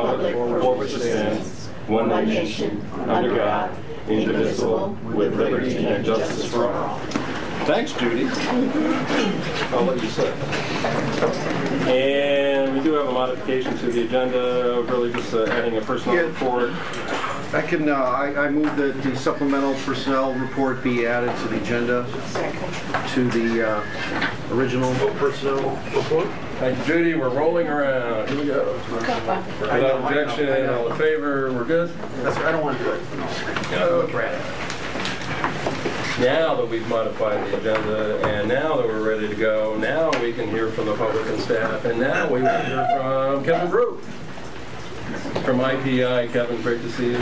Republic for which it stands, one nation, under God, indivisible, with liberty and justice for all. Thanks, Judy. I'll let you sit. And we do have a modification to the agenda, really just adding a personnel report. I move that the supplemental personnel report be added to the agenda. To the original personnel report. Thank you, Judy. We're rolling around. Here we go. Without objection, all in favor, we're good? That's right. I don't want to do it. Okay. Now that we've modified the agenda, and now that we're ready to go, now we can hear from the public and staff, and now we will hear from Kevin Brew. From IPI, Kevin, great to see you.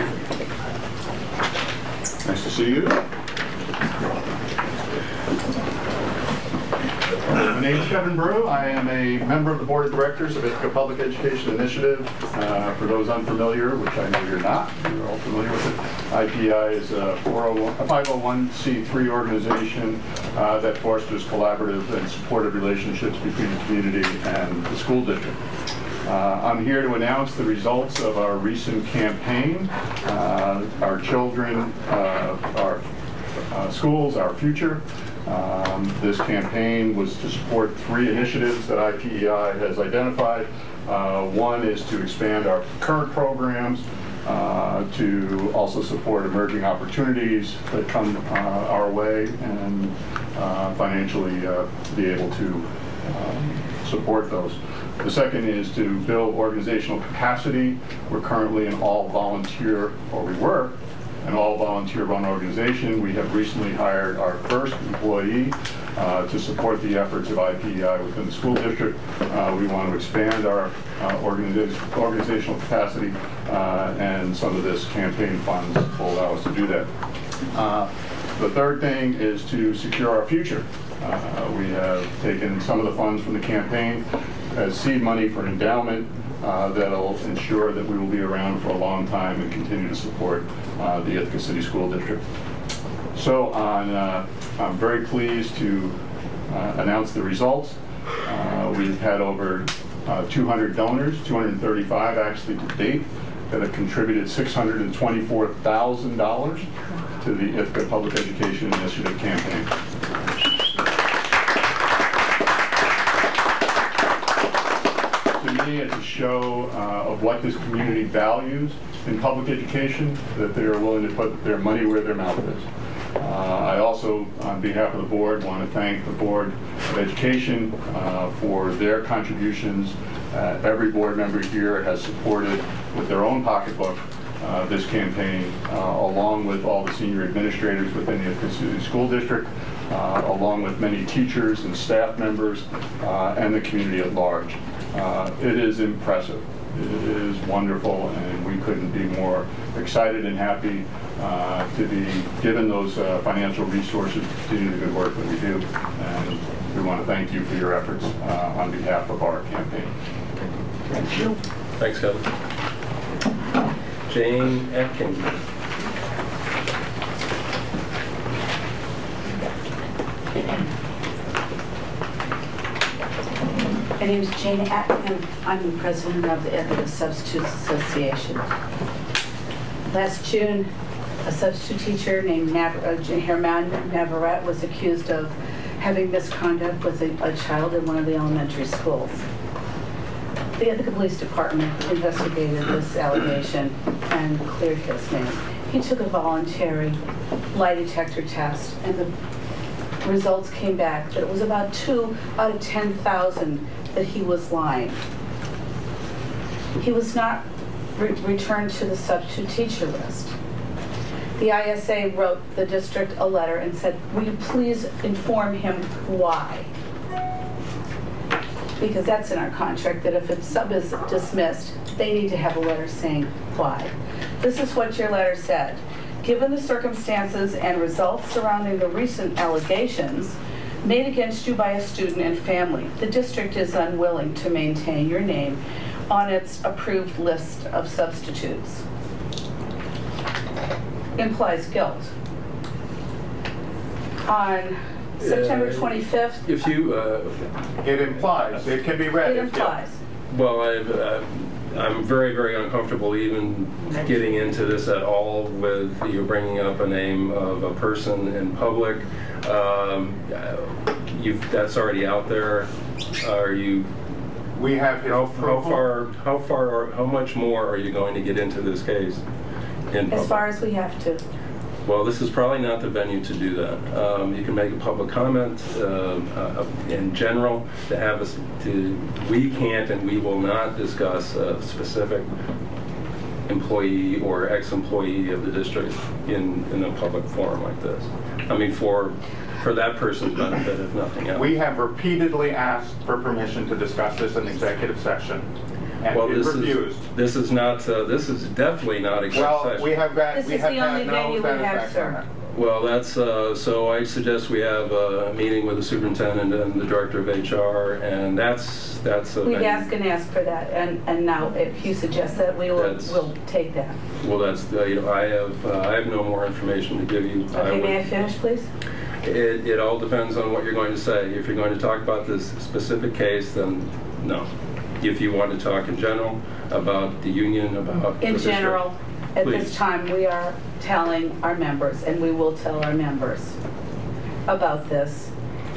Nice to see you. My name is Kevin Brew. I am a member of the Board of Directors of Ithaca Public Education Initiative. For those unfamiliar, which I know you're not, you're all familiar with it, IPI is a 501c3 organization that fosters collaborative and supportive relationships between the community and the school district. I'm here to announce the results of our recent campaign, Our Children, Our Schools, Our Future. This campaign was to support 3 initiatives that IPEI has identified. One is to expand our current programs, to also support emerging opportunities that come our way, and financially be able to support those. The second is to build organizational capacity. We're currently an all-volunteer, or we were, an all-volunteer run organization. We have recently hired our first employee to support the efforts of IPEI within the school district. We want to expand our organizational capacity, and some of this campaign funds will allow us to do that. The third thing is to secure our future. We have taken some of the funds from the campaign as seed money for an endowment that'll ensure that we will be around for a long time and continue to support the Ithaca City School District. So I'm very pleased to announce the results. We've had over 200 donors, 235 actually to date, that have contributed $624,000 to the Ithaca Public Education Initiative campaign. To me, it's a show of what this community values in public education, that they are willing to put their money where their mouth is. I also, on behalf of the board, want to thank the Board of Education for their contributions. Every board member here has supported with their own pocketbook this campaign, along with all the senior administrators within the Ithaca City School District, along with many teachers and staff members, and the community at large. It is impressive. It is wonderful, and we couldn't be more excited and happy to be given those financial resources to continue the good work that we do. And we want to thank you for your efforts on behalf of our campaign. Thank you. Thanks, Kevin. Jane Atkins. My name is Jane Atkins. I'm the president of the Ithaca Substitutes Association. Last June, a substitute teacher named Herman Navarrete was accused of having misconduct with a child in one of the elementary schools. The Ithaca Police Department investigated this allegation and cleared his name. He took a voluntary lie detector test, and the results came back that it was about 2 out of 10,000 that he was lying. He was not returned to the substitute teacher list. The ISA wrote the district a letter and said, will you please inform him why? Because that's in our contract, that if a sub is dismissed, they need to have a letter saying why. This is what your letter said. Given the circumstances and results surrounding the recent allegations made against you by a student and family, the district is unwilling to maintain your name on its approved list of substitutes. Implies guilt. On September 25th. If you... It implies. It can be read. It implies. Well, I'm very, very uncomfortable even getting into this at all with you bringing up a name of a person in public. That's already out there. Are you? We have his approval. How much more are you going to get into this case in public? As far as we have to. Well, this is probably not the venue to do that. You can make a public comment in general. We can't and we will not discuss a specific employee or ex-employee of the district in a public forum like this. I mean, for that person's benefit, if nothing else. We have repeatedly asked for permission to discuss this in executive session. And well, this is not. This is definitely not executive session. We have got. This is the only venue we have, sir. Well, that's so. I suggest we have a meeting with the superintendent and the director of HR, and that's a. We'd ask for that, and now if you suggest that, we'll take that. Well, that's I have no more information to give you. Okay, may I finish, please? It all depends on what you're going to say. If you're going to talk about this specific case, then no. If you want to talk in general about the union, about in general, at this time we are telling our members, and we will tell our members about this,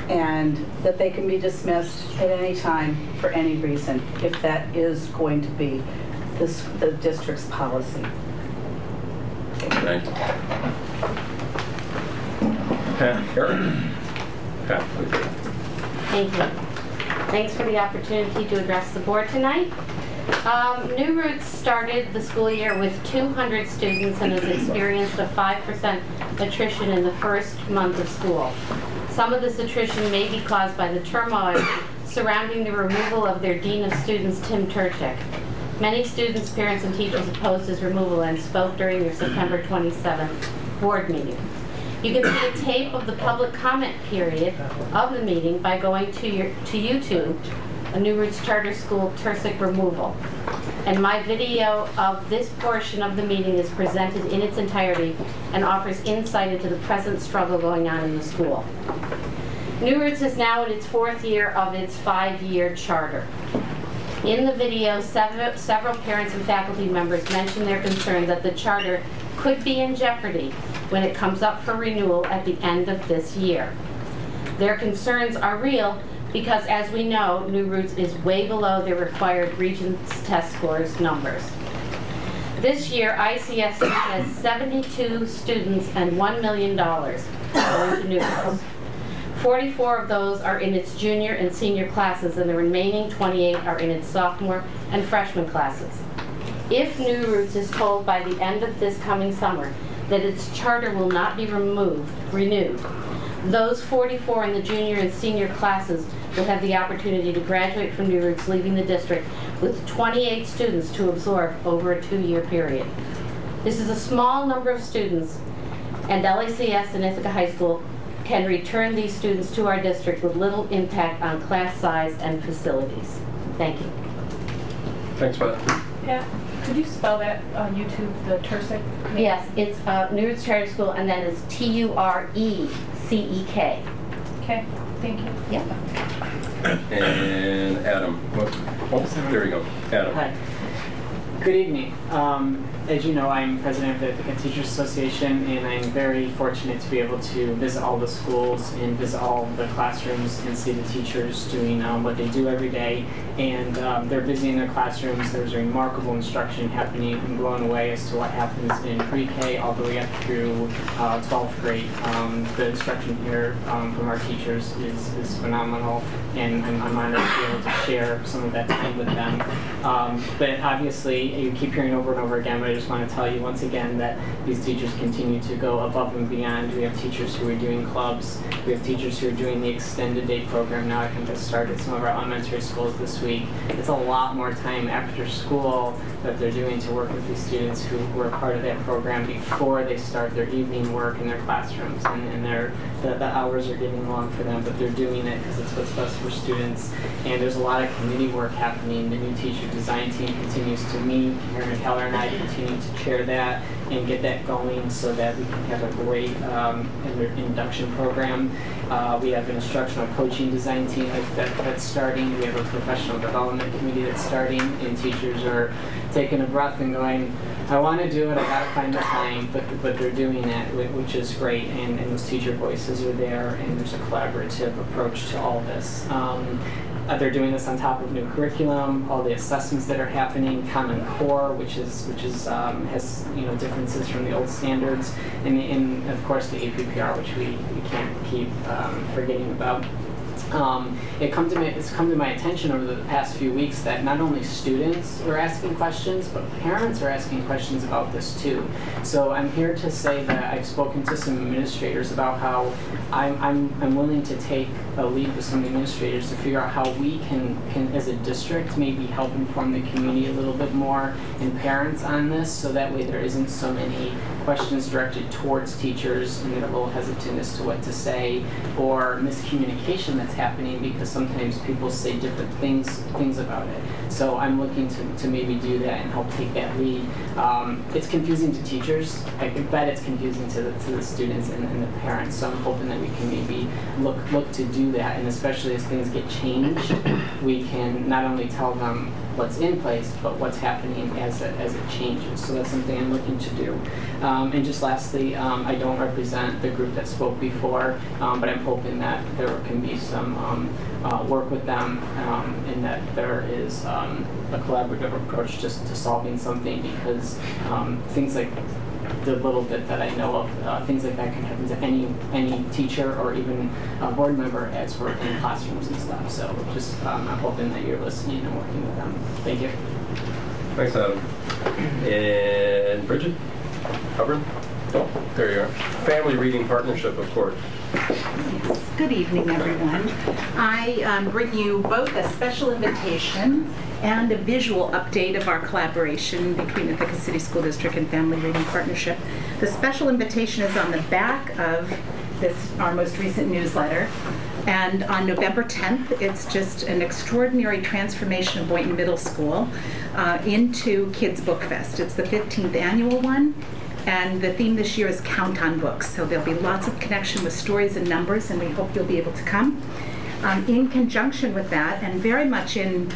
and that they can be dismissed at any time for any reason if that is going to be the district's policy. Thank you. Pat, Eric? Pat, please. Thank you. Thanks for the opportunity to address the board tonight. New Roots started the school year with 200 students and has experienced a 5% attrition in the first month of school. Some of this attrition may be caused by the turmoil surrounding the removal of their Dean of Students, Tim Turchik. Many students, parents, and teachers opposed his removal and spoke during their September 27th board meeting. You can see a tape of the public comment period of the meeting by going to YouTube, a New Roots Charter School Tursic removal. And my video of this portion of the meeting is presented in its entirety and offers insight into the present struggle going on in the school. New Roots is now in its 4th year of its 5-year charter. In the video, several parents and faculty members mentioned their concern that the charter could be in jeopardy when it comes up for renewal at the end of this year. Their concerns are real because, as we know, New Roots is way below their required Regents test scores numbers. This year, ICSC has 72 students and $1 million going to New Roots. 44 of those are in its junior and senior classes, and the remaining 28 are in its sophomore and freshman classes. If New Roots is told by the end of this coming summer that its charter will not be renewed, those 44 in the junior and senior classes will have the opportunity to graduate from New Roots, leaving the district with 28 students to absorb over a 2-year period. This is a small number of students, and LACS and Ithaca High School can return these students to our district with little impact on class size and facilities. Thank you. Thanks, Pat. Yeah. Could you spell that on YouTube, the Tursic? Yes, it's New Roots Charter School, and then it's Turecek. Okay, thank you. Yeah. And Adam. Oh, there you go. Adam. Hi. Good evening. As you know, I'm president of the Ithaca Teachers Association, and I'm very fortunate to be able to visit all the schools and visit all the classrooms and see the teachers doing what they do every day. And they're busy in their classrooms. There's remarkable instruction happening. I'm blown away as to what happens in pre-K all the way up through 12th grade. The instruction here from our teachers is phenomenal, and I'm honored to be able to share some of that time with them. But obviously, you keep hearing over and over again, but I just want to tell you once again that these teachers continue to go above and beyond. We have teachers who are doing clubs. We have teachers who are doing the extended day program now. I think that started some of our elementary schools this week. It's a lot more time after school that they're doing to work with these students who are part of that program before they start their evening work in their classrooms. And the hours are getting long for them, but they're doing it because it's what's best for students. And there's a lot of committee work happening. The new teacher design team continues to meet me, Karen Keller, and I continue to chair that and get that going so that we can have a great induction program. We have an instructional coaching design team that's starting. We have a professional development committee that's starting, and teachers are taking a breath and going, I want to do it, I got to find the time, but they're doing it, which is great, and those teacher voices are there, and there's a collaborative approach to all this. They're doing this on top of new curriculum, all the assessments that are happening, Common Core, which has differences from the old standards, and of course the APPR, which we can't keep forgetting about. It's come to my attention over the past few weeks that not only students are asking questions, but parents are asking questions about this too. So I'm here to say that I've spoken to some administrators about how I'm willing to take a lead with some administrators to figure out how we can as a district maybe help inform the community a little bit more and parents on this, so that way there isn't so many questions directed towards teachers and they're a little hesitant as to what to say, or miscommunication that's happening because sometimes people say different things about it. So I'm looking to maybe do that and help take that lead. It's confusing to teachers. I bet it's confusing to the students and the parents. So I'm hoping that we can maybe look to do that, and especially as things get changed, we can not only tell them what's in place, but what's happening as it changes. So that's something I'm looking to do. And just lastly, I don't represent the group that spoke before, but I'm hoping that there can be some work with them, and that there is a collaborative approach just to solving something, because things like the little bit that I know of, things like that can happen to any teacher or even a board member as we're in classrooms and stuff. So just I'm hoping that you're listening and working with them. Thank you. Thanks, Adam. And Bridget? Hubbard? Oh, there you are. Family Reading Partnership, of course. Yes. Good evening, everyone. I bring you both a special invitation and a visual update of our collaboration between Ithaca City School District and Family Reading Partnership. The special invitation is on the back of our most recent newsletter. And on November 10th, it's just an extraordinary transformation of Boynton Middle School into Kids Book Fest. It's the 15th annual one. And the theme this year is Count on Books. So there'll be lots of connection with stories and numbers, and we hope you'll be able to come. In conjunction with that, and very much in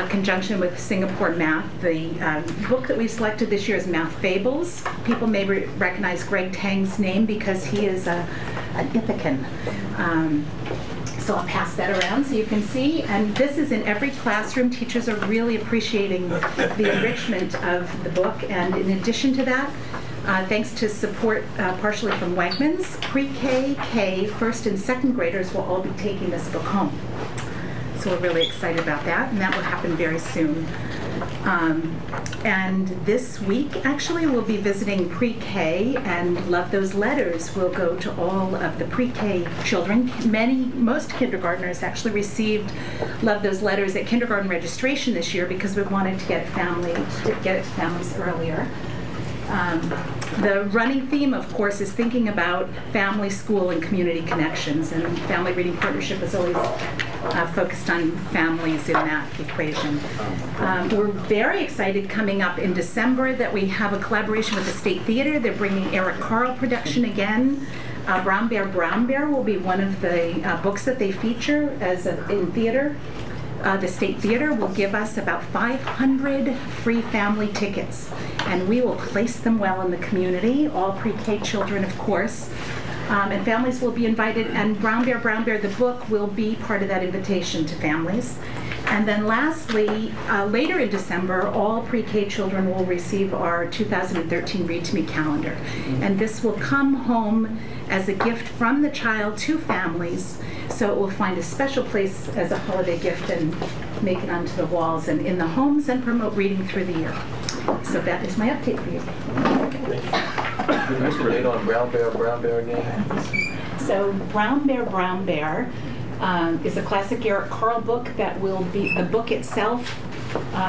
conjunction with Singapore Math, the book that we selected this year is Math Fables. People may recognize Greg Tang's name because he is an Ithacan. So I'll pass that around so you can see. And this is in every classroom. Teachers are really appreciating the enrichment of the book. And in addition to that, thanks to support partially from Wegmans, pre-K, K, first and second graders will all be taking this book home. So we're really excited about that, and that will happen very soon. And this week, actually, we'll be visiting pre-K, and Love Those Letters will go to all of the pre-K children. Most kindergartners actually received Love Those Letters at kindergarten registration this year because we wanted to get it to families earlier. The running theme, of course, is thinking about family, school, and community connections, and Family Reading Partnership is always focused on families in that equation. We're very excited coming up in December that we have a collaboration with the State Theater. They're bringing Eric Carle production again. Brown Bear will be one of the books that they feature in theater. The State Theater will give us about 500 free family tickets, and we will place them well in the community, all pre-K children, of course. And families will be invited, and Brown Bear, the book, will be part of that invitation to families. And then lastly, later in December, all pre-K children will receive our 2013 Read to Me calendar. And this will come home as a gift from the child to families, so it will find a special place as a holiday gift and make it onto the walls and in the homes and promote reading through the year. So that is my update for you. What's the date on Brown Bear again? So Brown Bear is a classic Eric Carle book that will be the book itself.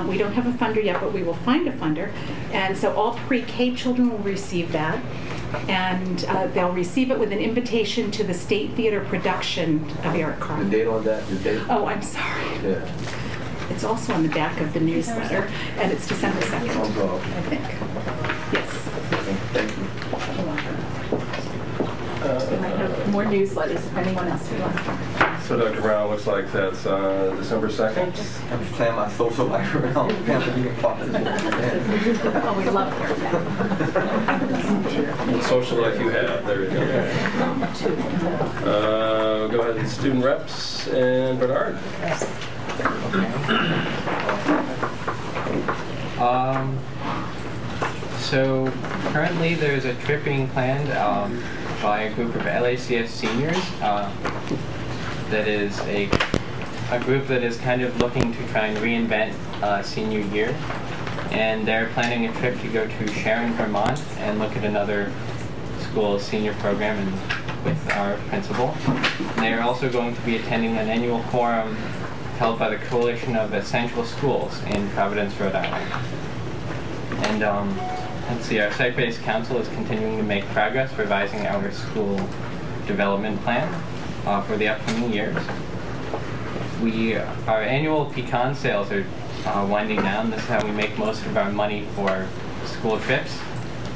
We don't have a funder yet, but we will find a funder. And so all pre-K children will receive that. And they'll receive it with an invitation to the State Theater production of Eric Carle. The date on that? The date? Oh, I'm sorry. Yeah. It's also on the back of the newsletter, and it's December 2nd, I think. Yes. Thank you. And I have more newsletters if anyone else would like. So Dr. Brown, looks like that's December 2nd. I'm just planning my social life around family meeting classes. Oh, we love your family. What social life you have, there you go. Go ahead, student reps and Bernard. So currently there's a trip being planned by a group of LACS seniors that is a group that is kind of looking to try and reinvent senior year. And they're planning a trip to go to Sharon, Vermont and look at another school's senior program and with our principal. And they're also going to be attending an annual forum held by the Coalition of Essential Schools in Providence, Rhode Island. And let's see, our site-based council is continuing to make progress revising our school development plan for the upcoming years. Our annual pecan sales are winding down. This is how we make most of our money for school trips.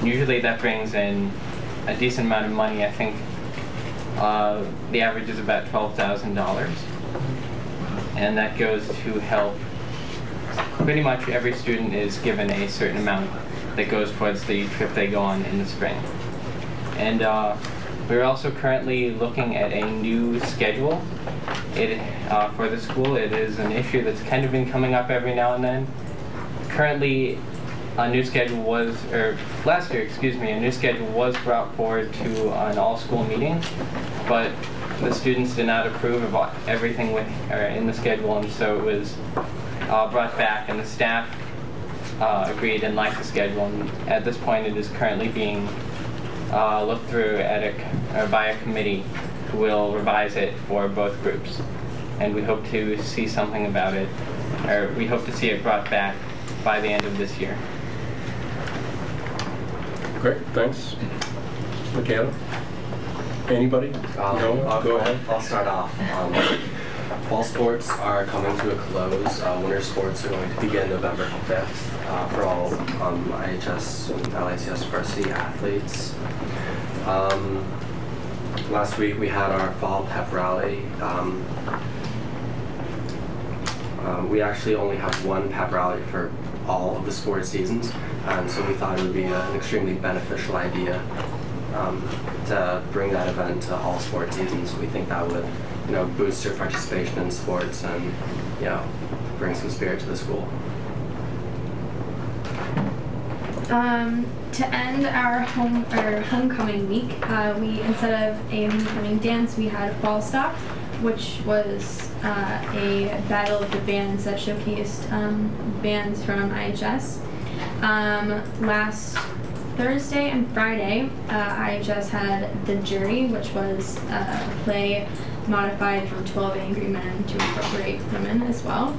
Usually that brings in a decent amount of money. I think the average is about $12,000. And that goes to help, pretty much every student is given a certain amount that goes towards the trip they go on in the spring. And we're also currently looking at a new schedule for the school. It is an issue that's kind of been coming up every now and then. Currently, a new schedule was, last year, a new schedule was brought forward to an all-school meeting, but the students did not approve of everything in the schedule, and so it was brought back, and the staff agreed and liked the schedule. And at this point, it is currently being looked through by a committee who will revise it for both groups. And we hope to see something about it, or we hope to see it brought back by the end of this year. Great, thanks. Michaela? Anybody? No? Go ahead. I'll start off. Fall sports are coming to a close. Winter sports are going to begin November 5th for all IHS and LACS varsity athletes. Last week we had our fall pep rally. We actually only have one pep rally for all of the sports seasons, and so we thought it would be an extremely beneficial idea to bring that event to all sports seasons. We think that would, boost your participation in sports and, bring some spirit to the school. To end our homecoming week, we, instead of a homecoming dance, we had a fall stop, which was a battle of the bands that showcased bands from IHS. Last Thursday and Friday, IHS had The Jury, which was a play modified from 12 Angry Men to incorporate women as well.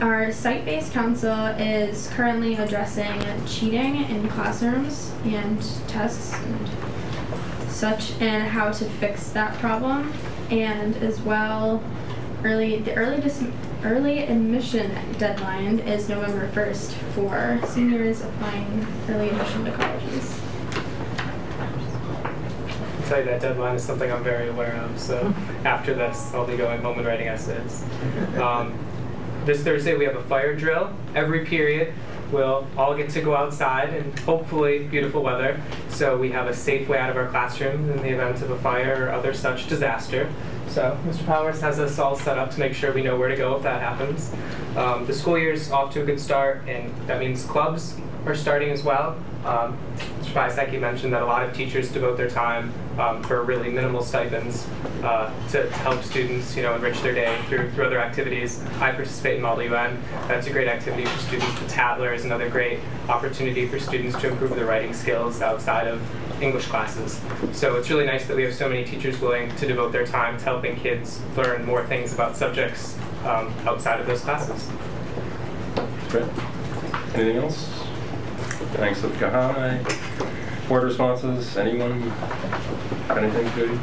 Our site-based council is currently addressing cheating in classrooms and tests and such, and how to fix that problem, and as well, the early admission deadline is November 1st for seniors applying early admission to colleges. I'll tell you that deadline is something I'm very aware of, so after this I'll be going home and writing essays. This Thursday we have a fire drill. Every period we'll all get to go outside and hopefully beautiful weather, so we have a safe way out of our classroom in the event of a fire or other such disaster. So Mr. Powers has us all set up to make sure we know where to go if that happens. The school year's off to a good start, and that means clubs are starting as well. Mr. Piasecki mentioned that a lot of teachers devote their time for really minimal stipends to help students, enrich their day through other activities. I participate in Model UN. That's a great activity for students. The Tatler is another great opportunity for students to improve their writing skills outside of English classes. So it's really nice that we have so many teachers willing to devote their time to helping kids learn more things about subjects outside of those classes. Great. Anything else? Thanks, Ithaca High. Board responses, anyone? Anything, Judy?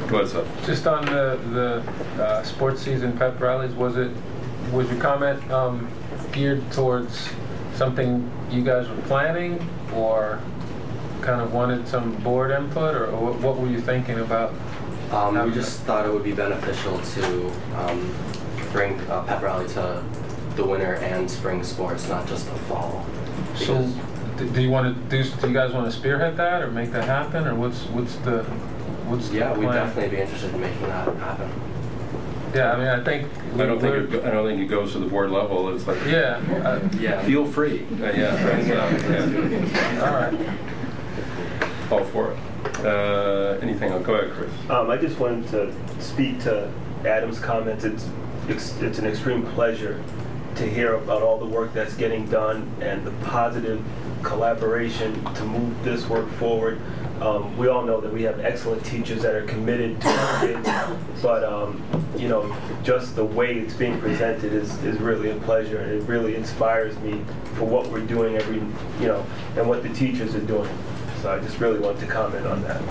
What's up? Just on the sports season pep rallies, was your comment geared towards something you guys were planning, or kind of wanted some board input, or what were you thinking about? We just thought it would be beneficial to bring a pep rally to the winter and spring sports, not just the fall. So, do you guys want to spearhead that or make that happen, or what's the Yeah, plan? we'd definitely be interested in making that happen. Yeah, I mean, I don't think it goes to the board level. It's like yeah. Feel free. Yeah. All right. All for it. Anything else? Go ahead, Chris. I just wanted to speak to Adam's comments. It's an extreme pleasure to hear about all the work that's getting done and the positive collaboration to move this work forward. We all know that we have excellent teachers that are committed to our kids, but just the way it's being presented is really a pleasure, and it really inspires me for what we're doing and what the teachers are doing. So I just really want to comment on that.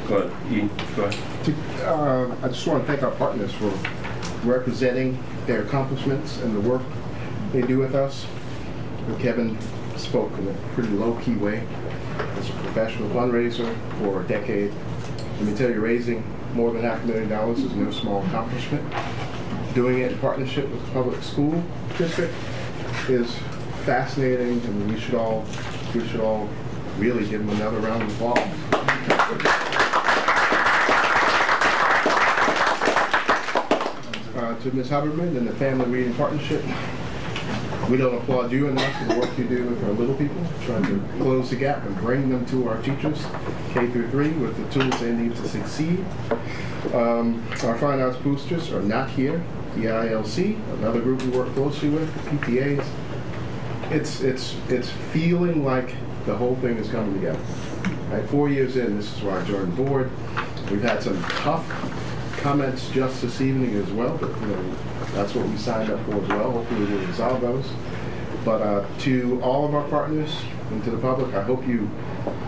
Go ahead. Ian, go ahead. I just want to thank our partners for representing their accomplishments and the work they do with us. And Kevin spoke in a pretty low-key way. As a professional fundraiser for a decade, let me tell you, raising more than $500,000 is no small accomplishment. Doing it in partnership with the public school district is fascinating, and we should all really give them another round of applause. To Ms. Huberman and the Family Reading Partnership, we don't applaud you enough for the work you do with our little people, trying to close the gap and bring them to our teachers, K through 3, with the tools they need to succeed. Our Fine Arts boosters are not here. The ILC, another group we work closely with, the PTAs. It's feeling like the whole thing is coming together. Right, 4 years in, this is why I joined the board. We've had some tough comments just this evening as well, but that's what we signed up for as well. Hopefully we'll resolve those. But to all of our partners and to the public, I hope you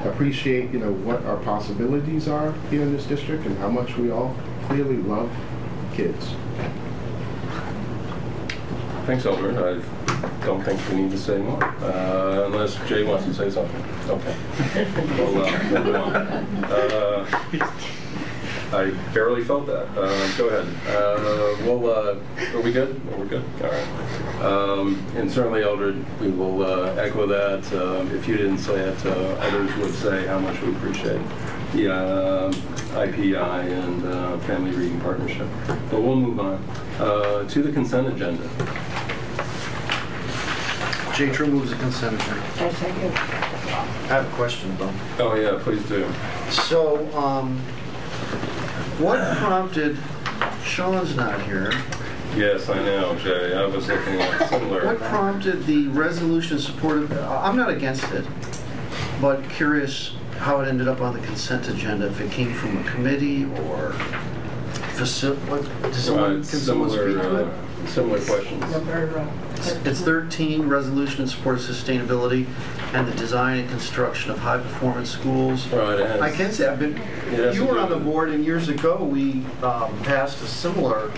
appreciate what our possibilities are here in this district and how much we all clearly love kids. Thanks, Alderman. I don't think we need to say more, unless Jay wants to say something. Okay. We'll move on. I barely felt that. Go ahead. Are we good? We're good? All right. And certainly, Eldred, we will echo that. If you didn't say it, others would say how much we appreciate the IPI and Family Reading Partnership. But we'll move on to the consent agenda. Jay True moves the consent agenda. I second. I have a question, though. Oh, yeah, please do. So, what prompted, Sean's not here. Yes, I know, Jay. I was looking at similar. What prompted the resolution support of, I'm not against it, but curious how it ended up on the consent agenda, if it came from a committee or can someone speak to it? Similar questions. It's 13, resolution in support of sustainability and the design and construction of high-performance schools. Right, I can say you were on the board, and years ago we passed a similar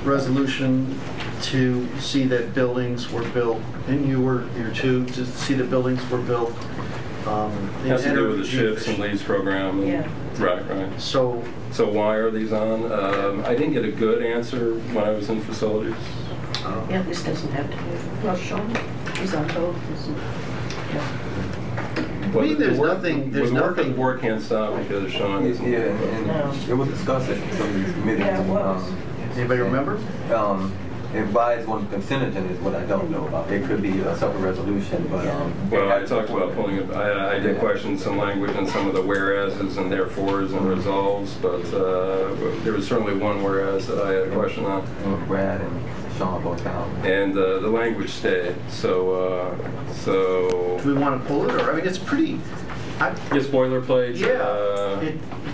resolution to see that buildings were built, and you were here too, to see that buildings were built. It has to do with the shifts and leads program. And, yeah. Right. So why are these on? I didn't get a good answer when I was in facilities. Yeah, this doesn't have to be. Well, Sean is on both. Well, there's nothing. The work of the board can't stop because Sean isn't. Yeah, and it was discussed at some of these committees. Yeah, it was. Anybody remember? And why it's on the consent agenda is what I don't know about. It could be a separate resolution, but well, I talked about pulling it. I did question some language in some of the whereases and therefores and resolves, but there was certainly one whereas that I had a question on. Brad and Sean both out. And the language stayed. So do we want to pull it, or I mean, it's pretty. It's boilerplate. Yeah.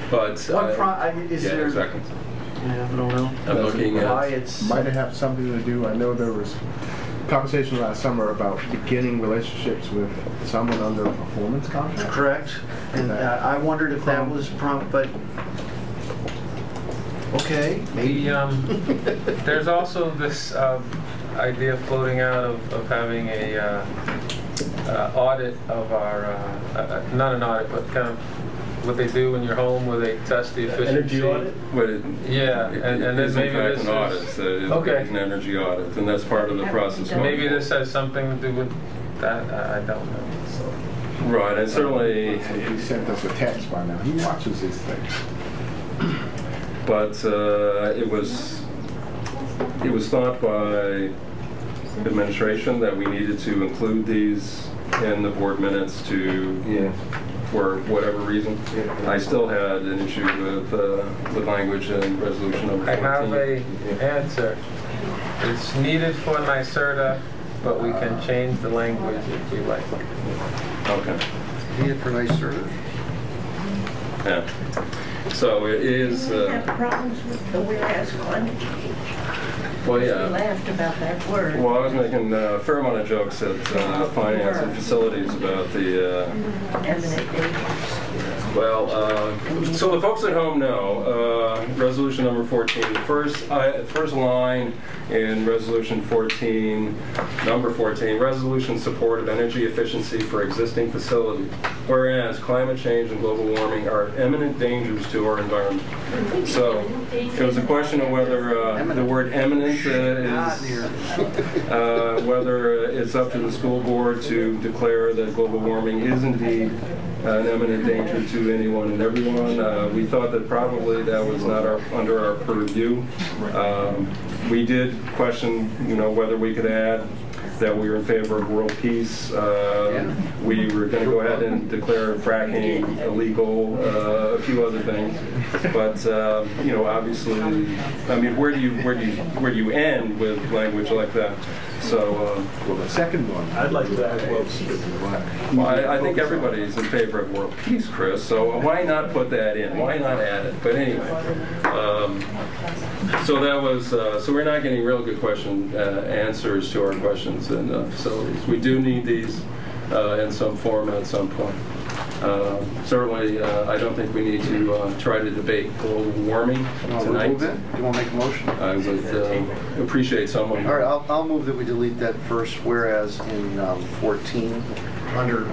But is there? Exactly. Yeah, I don't know. I'm looking Why at, it's Might it have something to do, I know there was conversation last summer about beginning relationships with someone under a performance contract? correct, and I wondered if that was prompt, but okay, maybe. There's also this idea floating out of having a audit of our, not an audit, but kind of what they do in your home where they test the efficiency. Energy audit? Yeah, and then is in maybe fact this an audit, is, so okay. it's an energy audit, and that's part of the process. Maybe this has something to do with that. I don't know. So. Right, and certainly. He sent us a text by now. He watches these things. But it was thought by administration that we needed to include these in the board minutes to, for whatever reason. I still had an issue with language in resolution number 14. I have an answer. It's needed for NYSERDA, but we can change the language if we like. Okay. Needed for NYSERDA. Yeah. So it is. We have problems with the whereas language. Well, We yeah. laughed about that word. Well, I was making a fair amount of jokes at finance and facilities about the. Eminent dangers. Well, so the folks at home know resolution number 14. First line in resolution 14, number 14, resolution support of energy efficiency for existing facilities. Whereas climate change and global warming are imminent dangers to our environment. So it was a question of whether the word eminent is whether it's up to the school board to declare that global warming is indeed an imminent danger to anyone and everyone. We thought that probably that was not under our purview. We did question, whether we could add that we were in favor of world peace. We were going to go ahead and declare fracking illegal, a few other things. But obviously, I mean, where do you end with language like that? So, well, the second one, I'd like to add world peace. Well, I think everybody's in favor of world peace, Chris. So why not put that in? Why not add it? But anyway, so that was. So we're not getting real good answers to our questions in facilities. We do need these in some form at some point. Certainly, I don't think we need to try to debate global warming tonight. Do you want to make a motion? I would appreciate someone. All right, I'll move that we delete that first whereas in 14 under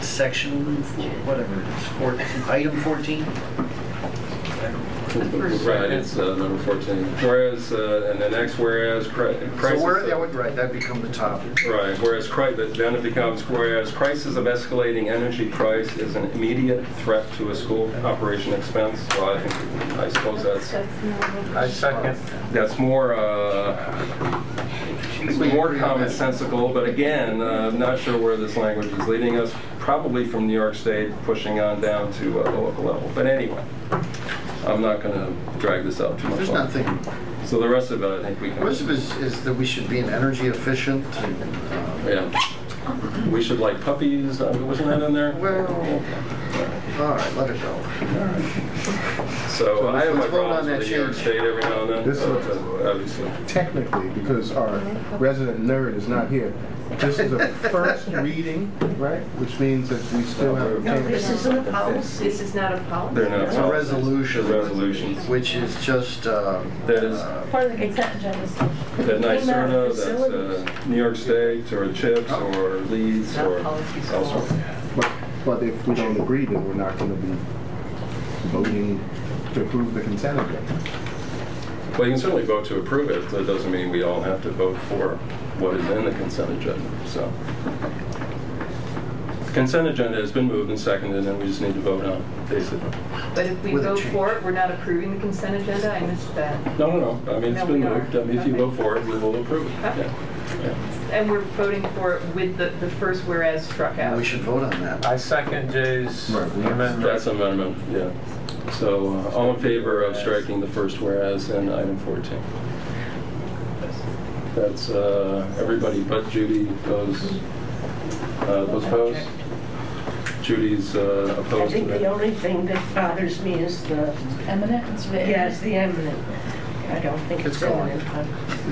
section, whatever it is, 14, item 14. Right, it's number 14. Whereas, and the next whereas crisis. So where that would that become the topic. Right. Whereas then it becomes whereas crisis of escalating energy price is an immediate threat to a school operation expense. Well, I suppose that's. I second. That's more commonsensical, but again, I'm not sure where this language is leading us. Probably from New York State, pushing on down to the local level. But anyway. I'm not going to drag this out too much. There's nothing. So the rest of it, I think we can. The rest of it is that we should be an energy efficient. And, yeah. We should like puppies. Wasn't that in there? Well, all right, let it go. All right. So I have my problems with New York State every now and then. This is obviously. Technically, because our resident nerd is not here, this is a first reading, right? Which means that we still have. No, this isn't a policy. This is not a policy. They're not. It's a resolution. Resolutions. Which is just. That is. Part of the consent agenda stuff. That NYSERDA, that's New York State, or CHIPS, or Leeds, or elsewhere. But if we don't agree, then we're not going to be voting to approve the consent agenda. Well, you can certainly vote to approve it. That doesn't mean we all have to vote for what is in the consent agenda. So, the consent agenda has been moved and seconded, and we just need to vote on it, basically. But if we vote for it, we're not approving the consent agenda? I missed that. No. I mean, it's been moved. I mean, if you vote for it, we will approve it. Okay. Yeah. And we're voting for it with the first whereas struck out. We should vote on that. I second Jay's amendment. That's amendment, yeah. So, all in favor of striking the first whereas in item 14? That's everybody but Judy, those opposed? Judy's I opposed to think the that? only thing that bothers me is the, Eminent? yes, the eminent. I don't think it's eminent.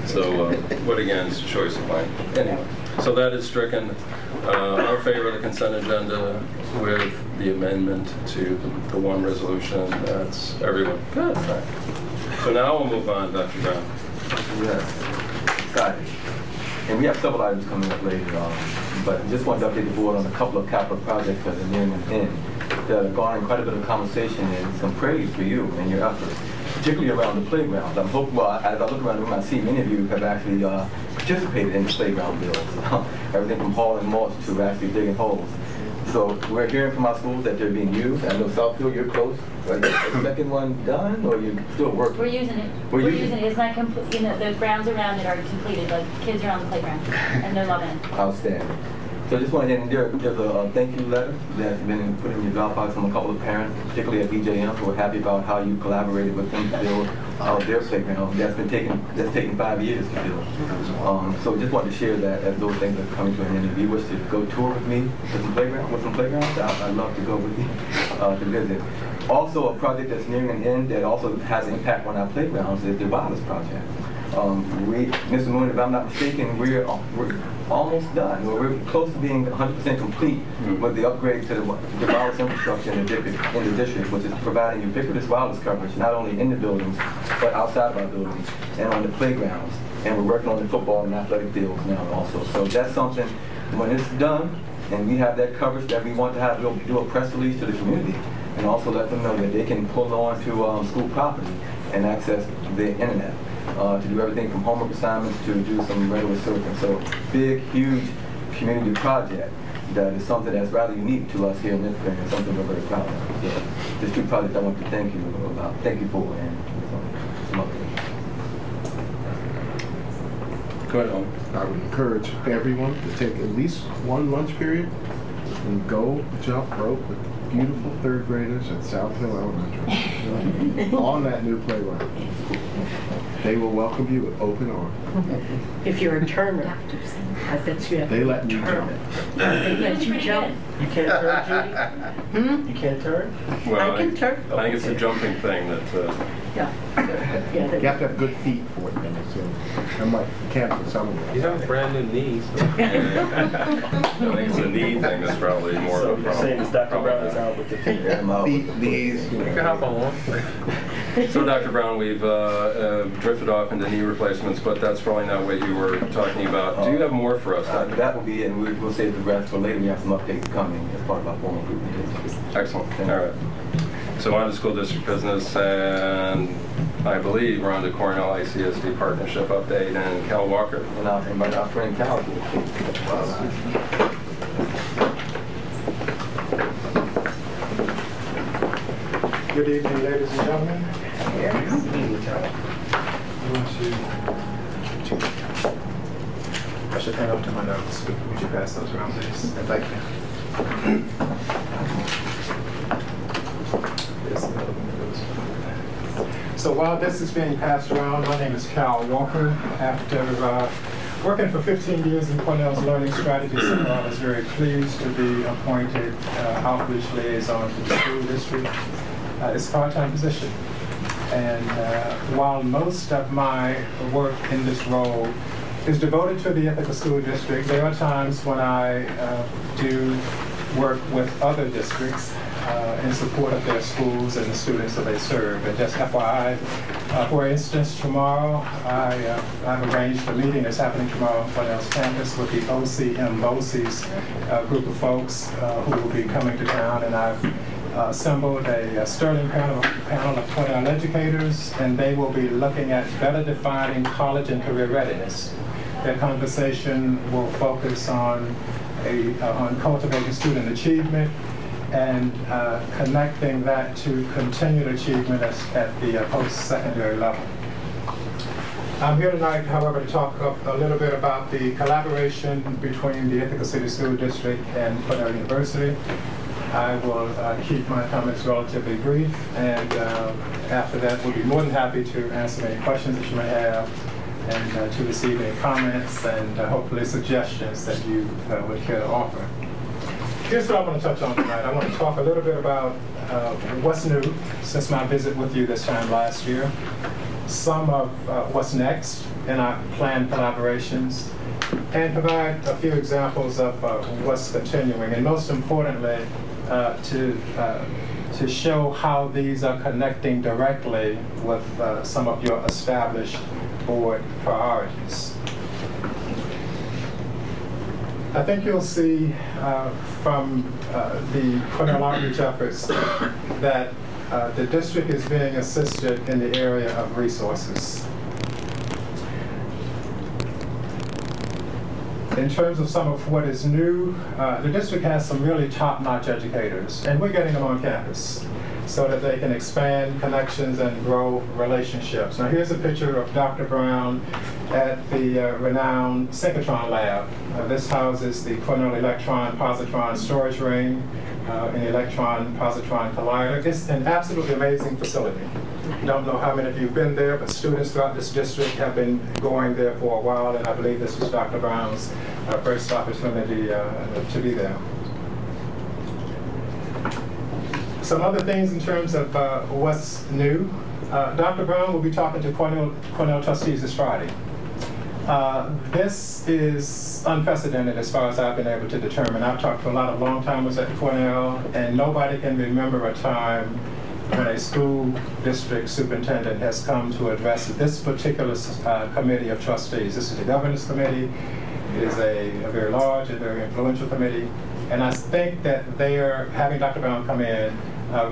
So, what again, is a choice of mine. Anyway, so that is stricken. All in favor of the consent agenda with the amendment to the one resolution. That's everyone. Good. All right. So now we'll move on, Dr. Brown. Yes, excited. And we have several items coming up later, but just wanted to update the board on a couple of capital projects that are nearing an end that are garnering quite a bit of conversation and some praise for you and your efforts, particularly around the playgrounds. I'm hoping, well, as I look around the room, I see many of you have actually participated in the playground bills. Everything from hauling mulch to actually digging holes. So we're hearing from our schools that they're being used. I know Southfield, you're close. Are you the second one done, or you still working? We're using it. We're using it. It's not complete. You know, the grounds around it are completed. Like kids are on the playground, and they're loving it. Outstanding. So I just wanted to end there's a thank you letter that's been put in your Dropbox from a couple of parents, particularly at BJM, who are happy about how you collaborated with them to build their playground. That's taken 5 years to build. So just wanted to share that as those things are coming to an end. If you wish to go tour with me with some playgrounds, I'd love to go with you to visit. Also, a project that's nearing an end that also has an impact on our playgrounds is the wireless project. Mr. Moon, if I'm not mistaken, we're almost done. We're close to being 100% complete with the upgrade to the wireless infrastructure in the district, which is providing ubiquitous wireless coverage, not only in the buildings, but outside of our buildings and on the playgrounds. And we're working on the football and athletic fields now also. So that's something, when it's done, and we have that coverage that we want to have, we'll do a press release to the community and also let them know that they can pull on to school property and access the internet. To do everything from homework assignments to do some regular surfing. So big, huge community project that is something that's rather unique to us here in Ithaca and something we're very proud of. So this two projects I want to thank you about. Thank you for and some updates. Go ahead, Owen. I would encourage everyone to take at least one lunch period and go jump rope with beautiful third graders at South Hill Elementary on that new playground. They will welcome you with open arms. If you're a turner, I bet you have They to let me turn. jump. They let you jump. You can't turn, Judy? You can't turn? Well, I can turn. I think it's a jumping thing that. Yeah. You have to have good feet for it, so I'm like camping somewhere. You have brand new knees. I think it's a knee thing that's probably more So of a you're problem. saying this Dr. Brown is out with the feet? Feet, knees. You can hop on one. So, Dr. Brown, we've drifted off into knee replacements, but that's probably not what you were talking about. Do you have more for us, Dr. That will be it, and we'll save the rest for later. We have some updates coming as part of our formal group meeting. Excellent. All right. So on to school district business, and I believe we're on to Cornell ICSD partnership update, and Cal Walker. And I'll invite our friend Cal. Good evening, ladies and gentlemen. I should turn over to my notes. Would you pass those around, please? And thank you. So while this is being passed around, my name is Cal Walker. After working for 15 years in Cornell's Learning Strategy Center, I was very pleased to be appointed outreach liaison to the school district. It's a part-time position. And while most of my work in this role is devoted to the Ithaca School District, there are times when I do work with other districts in support of their schools and the students that they serve. And just FYI, for instance, tomorrow I've arranged a meeting that's happening tomorrow on Cornell's campus with the OCM BOCES group of folks who will be coming to town, and I've assembled a sterling panel of Cornell educators, and they will be looking at better defining college and career readiness. Their conversation will focus on cultivating student achievement and connecting that to continued achievement at the post-secondary level. I'm here tonight, however, to talk a little bit about the collaboration between the Ithaca City School District and Cornell University. I will keep my comments relatively brief, and after that we'll be more than happy to answer any questions that you may have and to receive any comments and hopefully suggestions that you would care to offer. Here's what I want to touch on tonight. I want to talk a little bit about what's new since my visit with you this time last year, some of what's next in our planned collaborations, and provide a few examples of what's continuing, and most importantly, to show how these are connecting directly with some of your established board priorities. I think you'll see from the Cornell outreach efforts that the district is being assisted in the area of resources. In terms of some of what is new, the district has some really top-notch educators, and we're getting them on campus so that they can expand connections and grow relationships. Now here's a picture of Dr. Brown at the renowned synchrotron lab. This houses the Cornell electron-positron storage ring, an electron-positron collider. It's an absolutely amazing facility. Don't know how many of you have been there, but students throughout this district have been going there for a while, and I believe this was Dr. Brown's first opportunity to be there. Some other things in terms of what's new. Dr. Brown will be talking to Cornell trustees this Friday. This is unprecedented as far as I've been able to determine. I've talked to a lot of long-timers at Cornell, and nobody can remember a time when a school district superintendent has come to address this particular committee of trustees. This is the governance committee. It is a very large and very influential committee. And I think that having Dr. Brown come in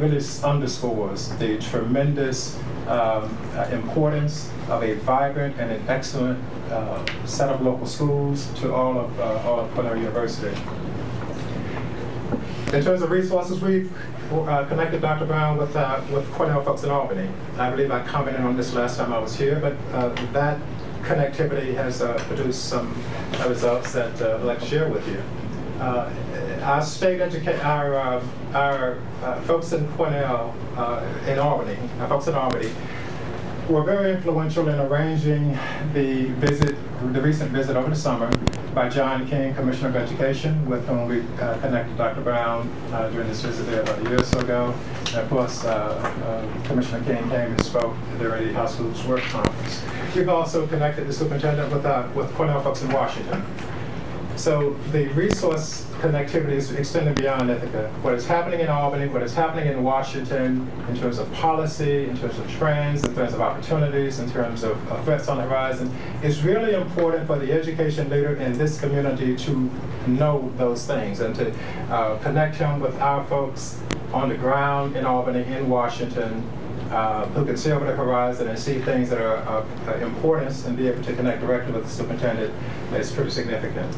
really underscores the tremendous importance of a vibrant and an excellent set of local schools to all of Cornell University. In terms of resources, we've connected Dr. Brown with Cornell folks in Albany. I believe I commented on this last time I was here, but that connectivity has produced some results that I'd like to share with you. Our state our folks in Cornell, in Albany, our folks in Albany, were very influential in arranging the recent visit over the summer by John King, Commissioner of Education, with whom we connected Dr. Brown during this visit there about a year or so ago. And of course, Commissioner King came and spoke during the House Schools Work Conference. We've also connected the superintendent with Cornell folks in Washington. So the resource connectivity is extended beyond Ithaca. What is happening in Albany, what is happening in Washington in terms of policy, in terms of trends, in terms of opportunities, in terms of threats on the horizon, is really important for the education leader in this community to know those things and to connect him with our folks on the ground in Albany, in Washington, who can see over the horizon and see things that are of importance and be able to connect directly with the superintendent is pretty significant.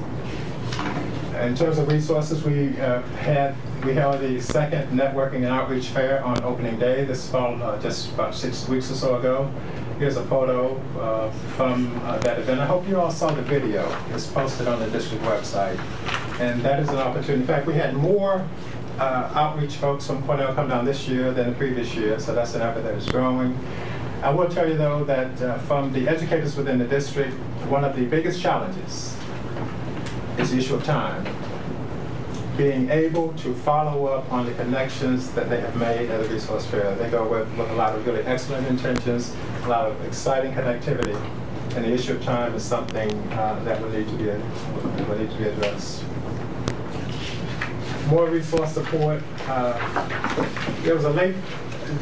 In terms of resources, we held the second networking and outreach fair on opening day. This fall, just about 6 weeks or so ago. Here's a photo from that event. I hope you all saw the video. It's posted on the district website. And that is an opportunity. In fact, we had more outreach folks from Cornell come down this year than the previous year, so that's an effort that is growing. I will tell you, though, that from the educators within the district, one of the biggest challenges is the issue of time. Being able to follow up on the connections that they have made at the resource fair. They go with a lot of really excellent intentions, a lot of exciting connectivity, and the issue of time is something that will need to be addressed. More resource support. There was a late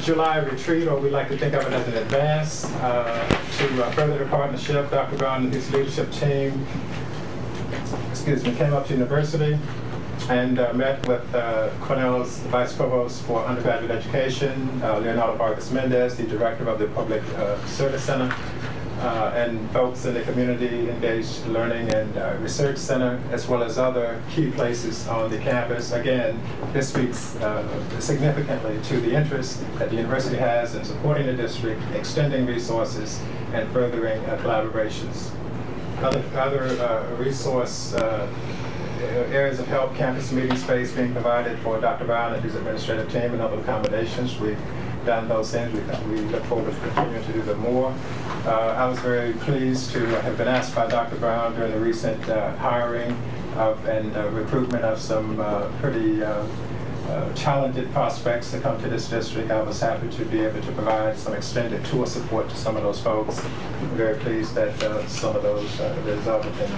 July retreat, or we like to think of it as an advance, to further the partnership. Dr. Brown and his leadership team came up to university and met with Cornell's Vice Provost for Undergraduate Education, Leonardo Vargas Mendez, the Director of the Public Service Center, and folks in the Community Engaged Learning and Research Center, as well as other key places on the campus. Again, this speaks significantly to the interest that the university has in supporting the district, extending resources, and furthering collaborations. Other resource areas of help: campus meeting space being provided for Dr. Brown and his administrative team, and other accommodations. We've done those things. We look forward to continuing to do them more. I was very pleased to have been asked by Dr. Brown during the recent hiring and recruitment of some pretty talented prospects to come to this district. I was happy to be able to provide some extended tour support to some of those folks. I'm very pleased that some of those resulted in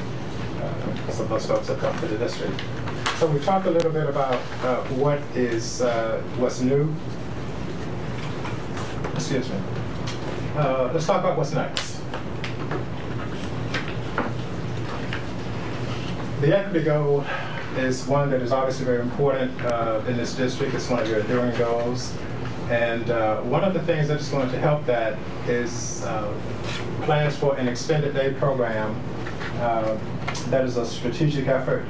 some of those folks have come to the district. So we talked a little bit about what's new. Excuse me. Let's talk about what's next. The equity goal is one that is obviously very important in this district. It's one of your enduring goals. And one of the things that is going to help that is plans for an extended day program that is a strategic effort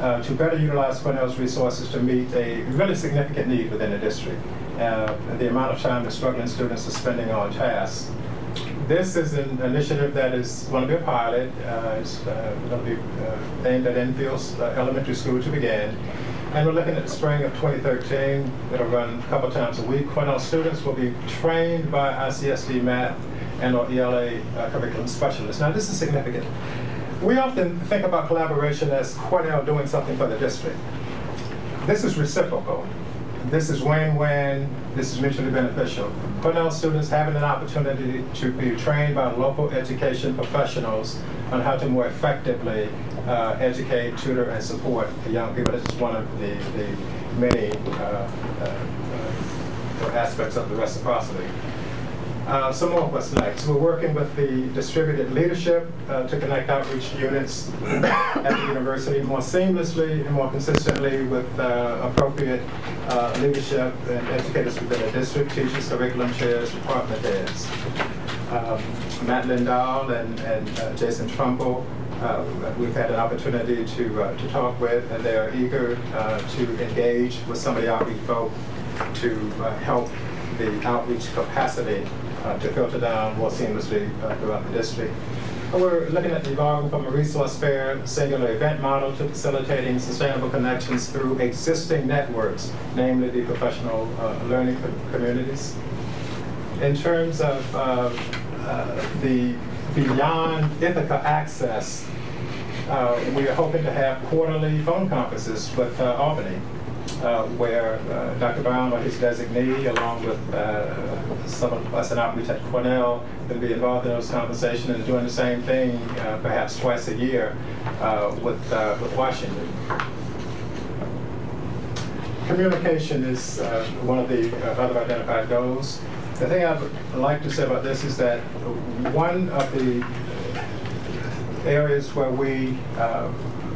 to better utilize Cornell's resources to meet a really significant need within the district. The amount of time that struggling students are spending on tasks. This is an initiative that is going to be a pilot. It's going to be aimed at Enfield's elementary school to begin. And we're looking at the spring of 2013. It'll run a couple times a week. Cornell students will be trained by ICSD math and or ELA curriculum specialists. Now this is significant. We often think about collaboration as Cornell doing something for the district. This is reciprocal. This is win-win. This is mutually beneficial. Cornell students having an opportunity to be trained by local education professionals on how to more effectively educate, tutor, and support young people. This is one of the many aspects of the reciprocity. Some more of what's next. We're working with the distributed leadership to connect outreach units at the university more seamlessly and more consistently with appropriate leadership and educators within the district, teachers, curriculum chairs, department heads. Matt Lindahl and Jason Trumbull, we've had an opportunity to talk with, and they are eager to engage with some of the outreach folk to help the outreach capacity to filter down more seamlessly throughout the district. We're looking at evolving from a resource fair singular event model to facilitating sustainable connections through existing networks, namely the professional learning communities. In terms of the beyond Ithaca access, we are hoping to have quarterly phone conferences with Albany, where Dr. Brown or his designee, along with some of us in outreach at Cornell, will be involved in those conversations and doing the same thing perhaps twice a year with Washington. Communication is one of the other identified goals. The thing I would like to say about this is that one of the areas where we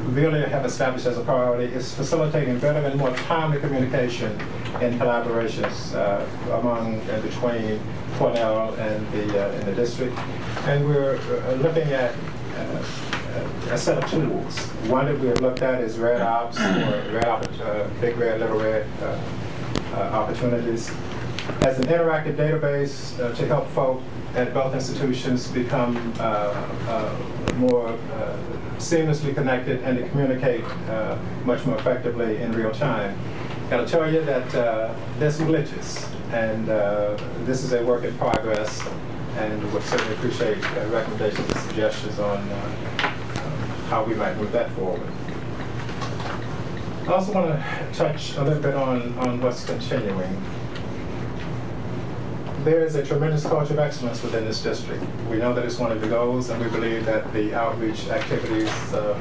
really have established as a priority is facilitating better and more timely communication and collaborations among and between Cornell and the district. And we're looking at a set of tools. One that we have looked at is Red Ops, or Big Red, Little Red opportunities, as an interactive database to help folk at both institutions become more seamlessly connected and to communicate much more effectively in real time. I'll tell you that there's some glitches, and this is a work in progress, and would certainly appreciate recommendations and suggestions on how we might move that forward. I also want to touch a little bit on what's continuing. There is a tremendous culture of excellence within this district. We know that it's one of the goals, and we believe that the outreach activities of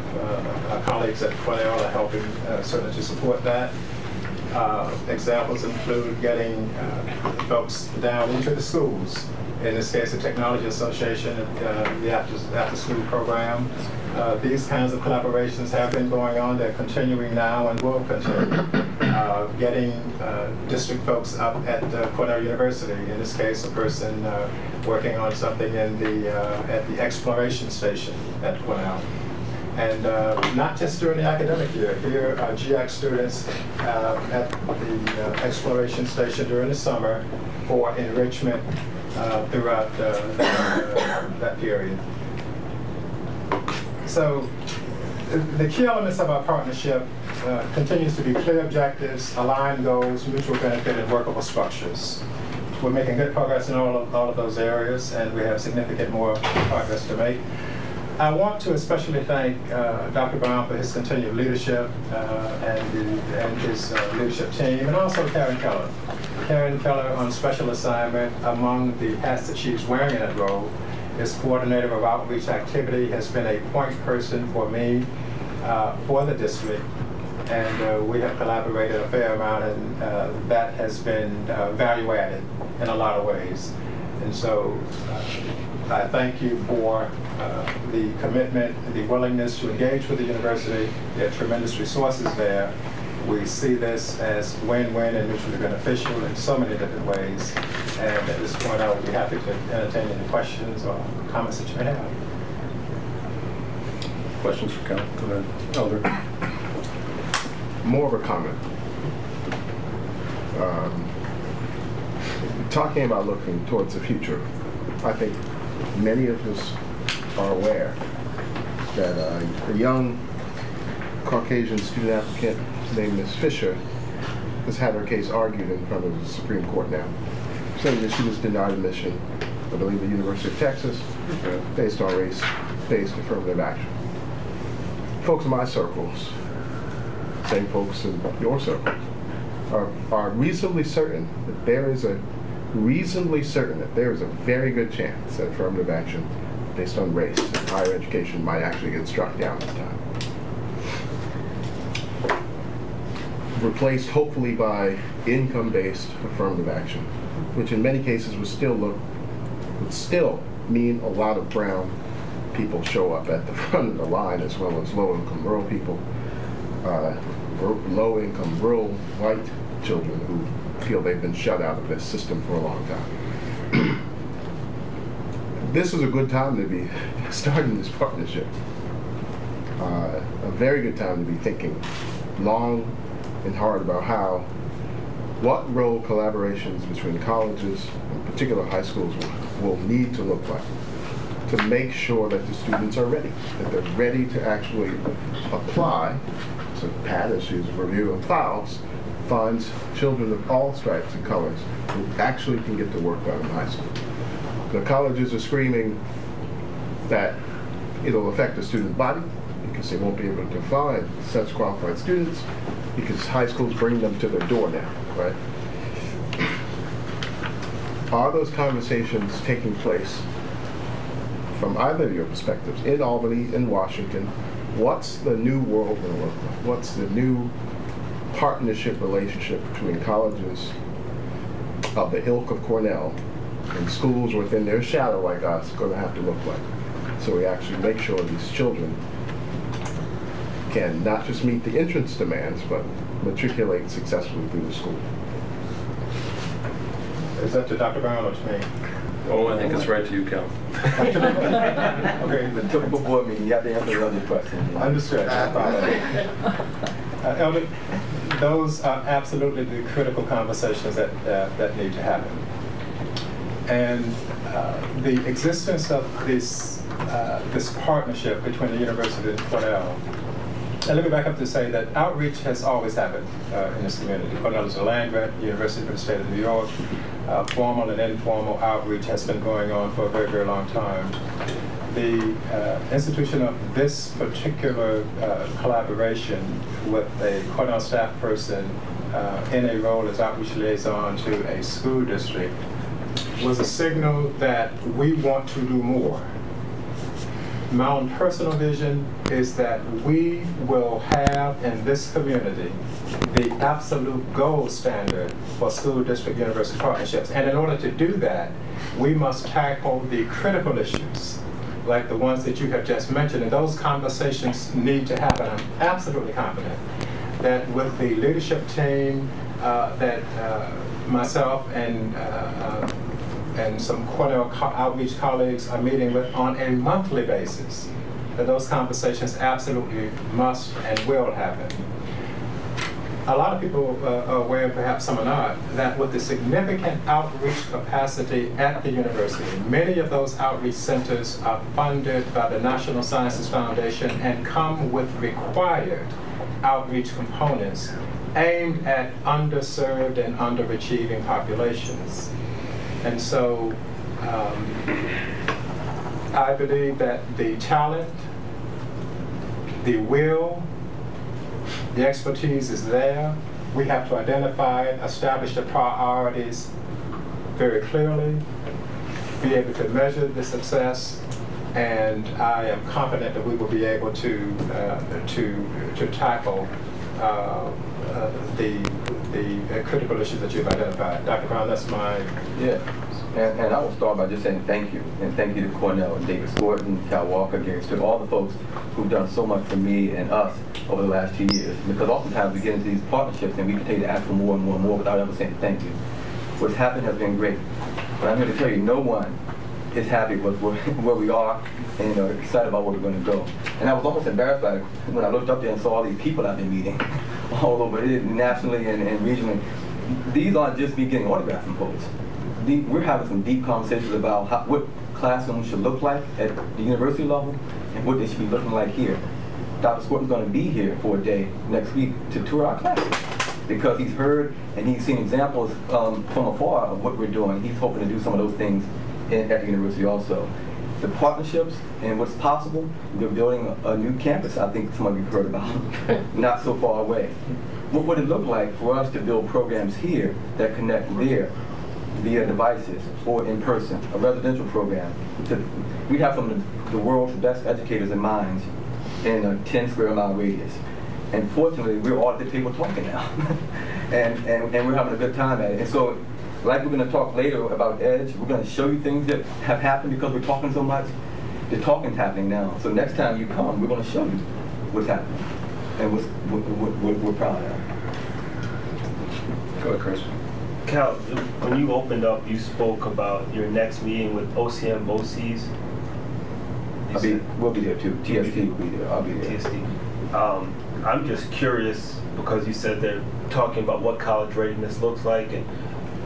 our colleagues at Cornell are helping certainly to support that. Examples include getting folks down into the schools. In this case, the Technology Association, the after-school program. These kinds of collaborations have been going on. They're continuing now and will continue. Getting district folks up at Cornell University. In this case, a person working on something in at the exploration station at Cornell. And not just during the academic year. Here are GX students at the exploration station during the summer for enrichment throughout that period. So the key elements of our partnership continues to be clear objectives, aligned goals, mutual benefit, and workable structures. we're making good progress in all of those areas, and we have significant more progress to make. I want to especially thank Dr. Brown for his continued leadership and his leadership team, and also Karen Keller. Karen Keller on special assignment. Among the hats that she's wearing in that role is coordinator of outreach activity, has been a point person for me for the district, and we have collaborated a fair amount, and that has been value added in a lot of ways. And so I thank you for the commitment, the willingness to engage with the university. There are tremendous resources there. We see this as win-win and mutually beneficial in so many different ways. And at this point, I would be happy to entertain any questions or comments that you may have. Questions for Cal? Go ahead. Elder. More of a comment. Talking about looking towards the future, I think many of us are aware that a young Caucasian student applicant named Ms. Fisher has had her case argued in front of the Supreme Court now, saying that she was denied admission, I believe, at the University of Texas, based on race-based affirmative action. Folks in my circles, same folks in your circles, are reasonably certain that there is a very good chance that affirmative action based on race in higher education might actually get struck down this time. Replaced hopefully by income-based affirmative action, which in many cases would still mean a lot of brown people show up at the front of the line, as well as low-income rural people, low-income rural white children who feel they've been shut out of this system for a long time. This is a good time to be starting this partnership. A very good time to be thinking long and hard about what role collaborations between colleges, in particular high schools, will need to look like to make sure that the students are ready, that they're ready to actually apply. So Pat, as she's reviewing files, finds children of all stripes and colors who actually can get the work done in high school. The colleges are screaming that it'll affect the student body because they won't be able to find such qualified students because high schools bring them to their door now, right? Are those conversations taking place from either of your perspectives, in Albany, in Washington? What's the new world going to look like? What's the new partnership relationship between colleges of the ilk of Cornell and schools within their shadow like us going to have to look like? So we actually make sure these children can not just meet the entrance demands, but matriculate successfully through the school. Is that to Dr. Brown or to me? Oh, I think it's right to you, Cal. Okay. The typical board meeting, you have to answer the other question. Understood. Elder, those are absolutely the critical conversations that need to happen. And the existence of this partnership between the university and Cornell. And let me back up to say that outreach has always happened in this community. Cornell is a land grant, University of the State of New York. Formal and informal outreach has been going on for a very, very long time. The institution of this particular collaboration with a Cornell staff person in a role as outreach liaison to a school district was a signal that we want to do more. My own personal vision is that we will have in this community the absolute gold standard for school district university partnerships. And in order to do that, we must tackle the critical issues like the ones that you have just mentioned. And those conversations need to happen. I'm absolutely confident that with the leadership team that myself and some Cornell outreach colleagues are meeting with on a monthly basis, that those conversations absolutely must and will happen. A lot of people are aware, and perhaps some are not, that with the significant outreach capacity at the university, many of those outreach centers are funded by the National Sciences Foundation and come with required outreach components aimed at underserved and underachieving populations. And so I believe that the talent, the will, the expertise is there. We have to identify and establish the priorities very clearly, be able to measure the success, and I am confident that we will be able to tackle the critical issues that you've identified. Dr. Brown, that's my... Yeah, and I will start by just saying thank you, and thank you to Cornell and David Scorton, Cal Walker, Gary Stewart, all the folks who've done so much for me and us over the last 2 years. Because oftentimes we get into these partnerships and we continue to ask for more and more and more without ever saying thank you. What's happened has been great. But I'm here to tell you, no one is happy with where we are and excited about where we're going to go. And I was almost embarrassed by it when I looked up there and saw all these people I've been meeting all over, nationally and regionally. These aren't just me getting autographs from folks. We're having some deep conversations about what classrooms should look like at the university level and what they should be looking like here. Dr. Scorton's going to be here for a day next week to tour our classes because he's heard and he's seen examples from afar of what we're doing. He's hoping to do some of those things at the university also. The partnerships and what's possible, we're building a new campus I think some of you heard about, not so far away. What would it look like for us to build programs here that connect there via devices or in person, a residential program? We have some of the world's best educators and minds in a 10 square mile radius. And fortunately, we're all at the table talking now. and we're having a good time at it. And so, like we're going to talk later about EDGE, we're going to show you things that have happened because we're talking so much. The talking's happening now. So next time you come, we're going to show you what's happening and what we're proud of. Go ahead, Chris. Cal, when you opened up, you spoke about your next meeting with OCM, OCs. We'll be there too. TST will be there. I'll be there. TST. I'm just curious because you said they're talking about what college readiness looks like, and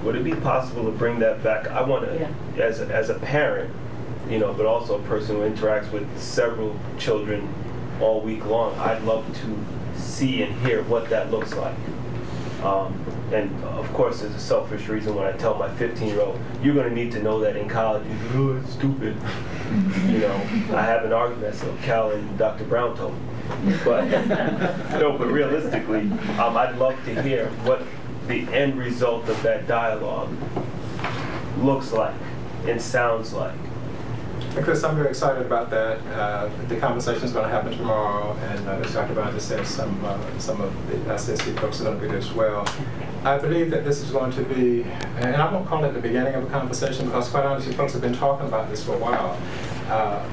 would it be possible to bring that back? I want to, as a parent, but also a person who interacts with several children all week long, I'd love to see and hear what that looks like. And of course, there's a selfish reason when I tell my 15-year-old, you're going to need to know that in college. He's like, oh, it's stupid. I have an argument, that's what Cal and Dr. Brown told me. But, but realistically, I'd love to hear what the end result of that dialogue looks like and sounds like. Chris, I'm very excited about that. The conversation is going to happen tomorrow, and as Dr. Brown just said, some of the SSC folks are going to be there as well. I believe that this is going to be, and I won't call it the beginning of a conversation because quite honestly, folks have been talking about this for a while.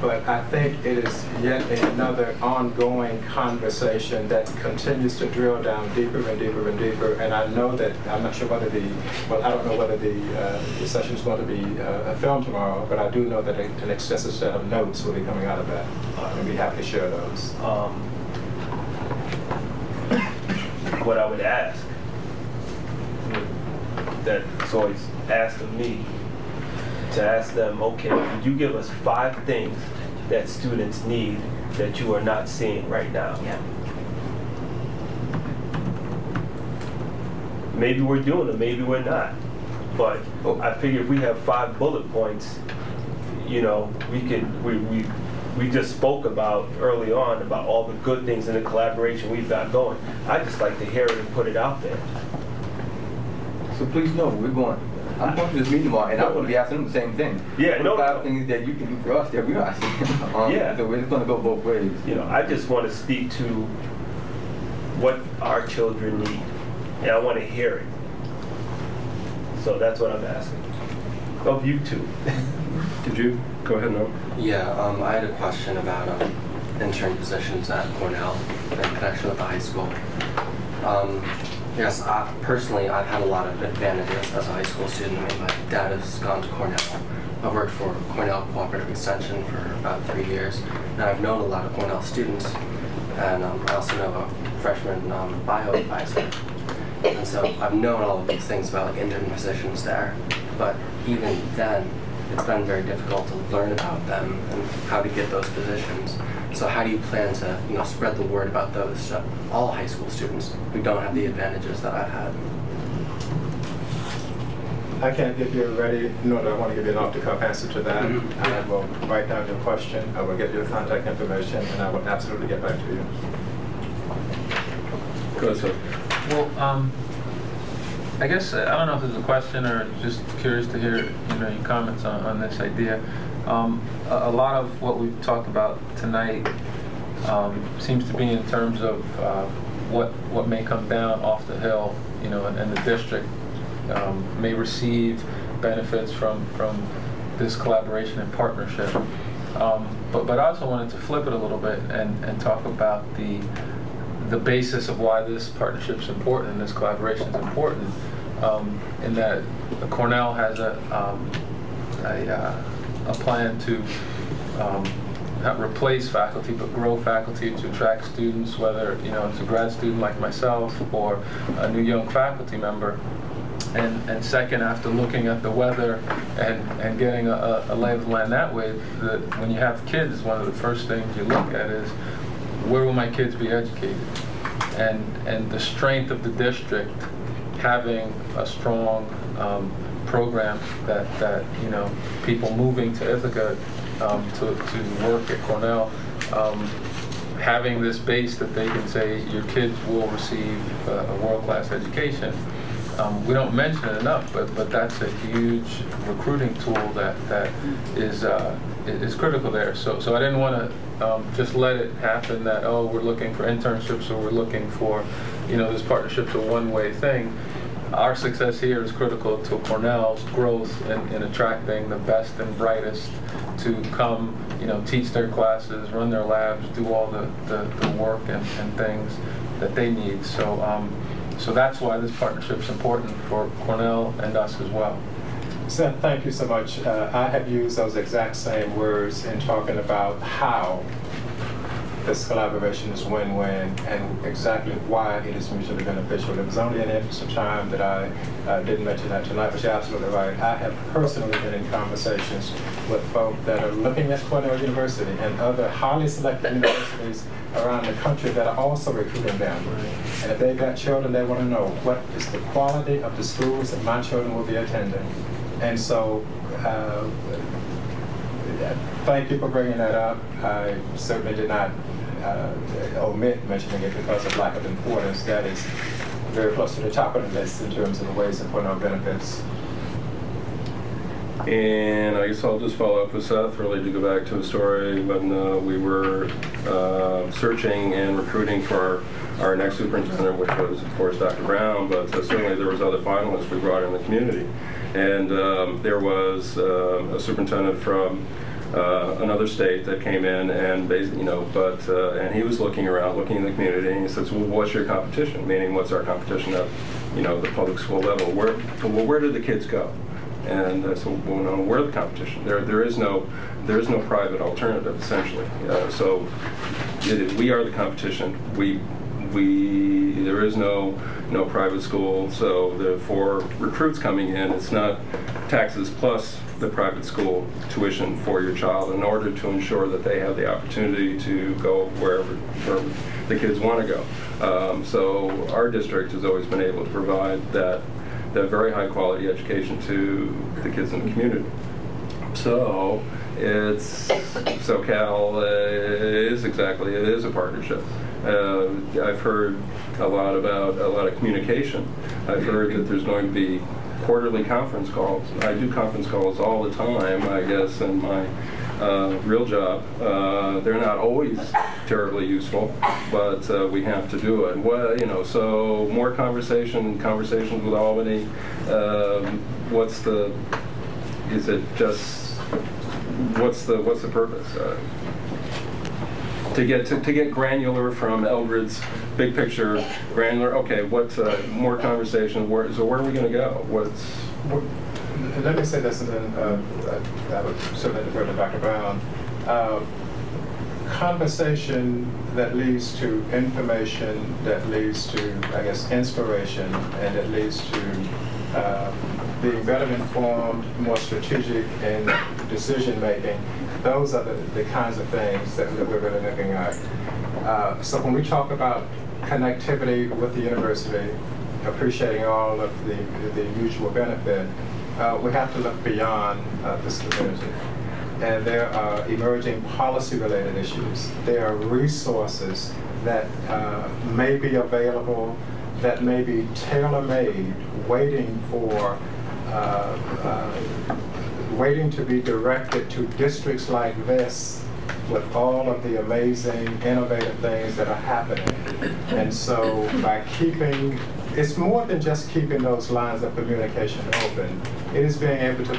But I think it is yet another ongoing conversation that continues to drill down deeper and deeper and deeper. And I know that, I'm not sure whether I don't know whether the session is going to be filmed tomorrow, but I do know that an extensive set of notes will be coming out of that. I'd be happy to share those. What I would ask, that's always asked of me, to ask them, okay, could you give us 5 things that students need that you are not seeing right now? Yeah. Maybe we're doing it, maybe we're not. But I figure if we have 5 bullet points, we just spoke about early on about all the good things and the collaboration we've got going. I'd just like to hear it and put it out there. So please know, I'm going to this meeting tomorrow, and I'm going to be asking them the same thing. Yeah, what 5 things that you can do for us that we're not seeing? Yeah. So it's going to go both ways. I just want to speak to what our children need, and I want to hear it. So that's what I'm asking of you two. Did you go ahead, no? Yeah, I had a question about intern positions at Cornell in connection with the high school. Yes, personally, I've had a lot of advantages as a high school student. I mean, my dad has gone to Cornell. I've worked for Cornell Cooperative Extension for about 3 years, and I've known a lot of Cornell students. And I also know a freshman bio advisor. And so I've known all of these things about intern positions there. But even then, it's been very difficult to learn about them and how to get those positions. So how do you plan to, spread the word about those to all high school students who don't have the advantages that I've had? I can't give you a ready, nor do I want to give you an off-the-cuff answer to that. I will write down your question, I will get your contact information, and I will absolutely get back to you. Go ahead, sir. Well, I guess, I don't know if this is a question or just curious to hear, your comments on this idea. A lot of what we've talked about tonight seems to be in terms of what may come down off the hill, and the district may receive benefits from this collaboration and partnership. But I also wanted to flip it a little bit and talk about the basis of why this partnership is important and this collaboration is important, in that Cornell has a plan to not replace faculty, but grow faculty to attract students, whether it's a grad student like myself or a new young faculty member. And second, after looking at the weather and getting a lay of the land that way, when you have kids, one of the first things you look at is, where will my kids be educated? And the strength of the district having a strong program that people moving to Ithaca to work at Cornell, having this base that they can say your kids will receive a world-class education. We don't mention it enough, but that's a huge recruiting tool that is critical there. So I didn't want to just let it happen that, oh, we're looking for internships or we're looking for, this partnership's a one-way thing. Our success here is critical to Cornell's growth in attracting the best and brightest to come, teach their classes, run their labs, do all the work and things that they need. So that's why this partnership is important for Cornell and us as well. Seth, thank you so much. I have used those exact same words in talking about how this collaboration is win-win and exactly why it is mutually beneficial. It was only in the interest of time that I didn't mention that tonight, but you're absolutely right. I have personally been in conversations with folk that are looking at Cornell University and other highly selected universities around the country that are also recruiting them. And if they've got children, they want to know what is the quality of the schools that my children will be attending. And so, thank you for bringing that up. I certainly did not omit mentioning it because of lack of importance. That is very close to the top of the list in terms of the ways that Cornell benefits. And I guess I'll just follow up with Seth, really, to go back to a story when we were searching and recruiting for our next superintendent, which was, of course, Dr. Brown, but certainly there was other finalists we brought in the community. And there was a superintendent from another state that came in and basically, and he was looking around, looking in the community, and he says, well, what's your competition? Meaning, what's our competition at, the public school level? Where do the kids go? And I said, well, no, we're the competition. There is no private alternative, essentially. So we are the competition. There is no private school. So for recruits coming in, it's not taxes plus the private school tuition for your child in order to ensure that they have the opportunity to go wherever the kids want to go. So our district has always been able to provide that very high quality education to the kids in the community. So SoCal it is a partnership. I've heard a lot of communication. I've heard that there's going to be quarterly conference calls. I do conference calls all the time, I guess, in my real job. They're not always terribly useful, but we have to do it. Well, so more conversations with Albany. What's the purpose? To get granular from Eldred's big picture, granular. Okay, what's more conversation? Where are we going to go? Let me say this, and then I would certainly defer to Dr. Brown. Conversation that leads to information, that leads to, I guess, inspiration, and that leads to being better informed, more strategic in decision making. Those are the kinds of things that we're really looking at. So when we talk about connectivity with the university, appreciating all of the mutual benefit, we have to look beyond this community. And there are emerging policy-related issues. There are resources that may be available, that may be tailor-made, waiting to be directed to districts like this with all of the amazing, innovative things that are happening. And so by keeping, it's more than just keeping those lines of communication open. It is being able to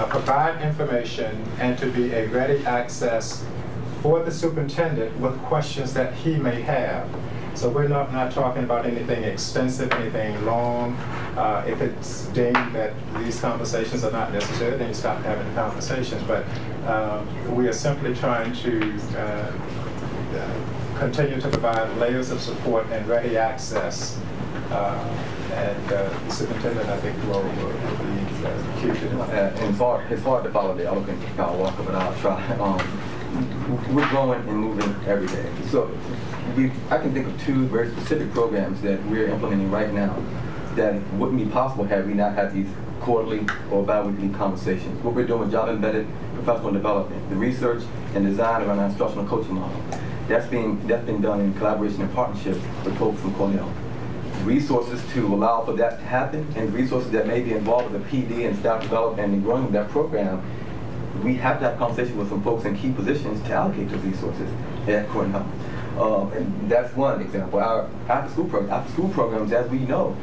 provide information and to be a ready access for the superintendent with questions that he may have. So we're not talking about anything extensive, anything long. If it's deemed that these conversations are not necessary, then you stop having the conversations. But we are simply trying to continue to provide layers of support and ready access. And the superintendent, I think, will be key to that. And it's hard to follow the eloquent Kyle Walker, but I'll try. We're growing and moving every day. So I can think of 2 very specific programs that we're implementing right now that wouldn't be possible had we not had these quarterly or bi-weekly conversations. What we're doing with job-embedded professional development, the research and design around our instructional coaching model. That's been done in collaboration and partnership with folks from Cornell. Resources to allow for that to happen, and resources that may be involved with the PD and staff development and growing of that program. We have to have conversation with some folks in key positions to allocate those resources at Cornell. And that's one example. Our after-school programs, as we know,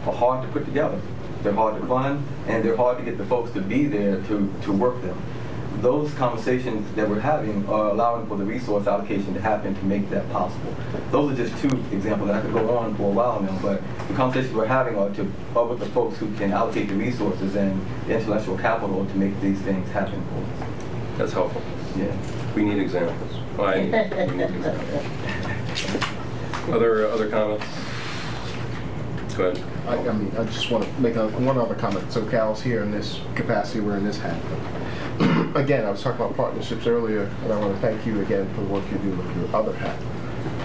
are hard to put together. They're hard to fund, and they're hard to get the folks to be there to work them. Those conversations that we're having are allowing for the resource allocation to happen to make that possible. Those are just 2 examples that I could go on for a while now, but the conversations we're having are with the folks who can allocate the resources and the intellectual capital to make these things happen for us. That's helpful. Yeah. We need examples. We need examples. Other comments? Go ahead. I just want to make one other comment. So Cal's here in this capacity, we're in this hat. Again, I was talking about partnerships earlier, and I want to thank you again for the work you do with your other hat.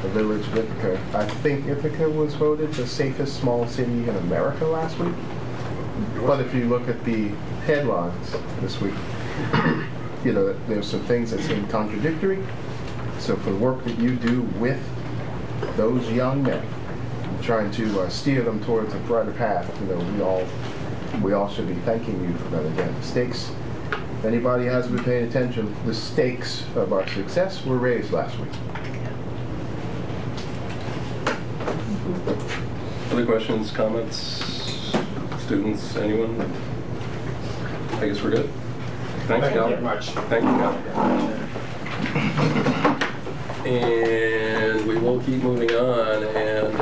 The village of Ithaca. I think Ithaca was voted the safest small city in America last week. But if you look at the headlines this week, you know, there's some things that seem contradictory. So for the work that you do with those young men, trying to steer them towards a brighter path, you know, we all should be thanking you for that again. Stakes. If anybody hasn't been paying attention, the stakes of our success were raised last week. Other questions, comments, students, anyone? I guess we're good. Thanks, Cal. Thank you very much. Thank you, Cal. And we will keep moving on. And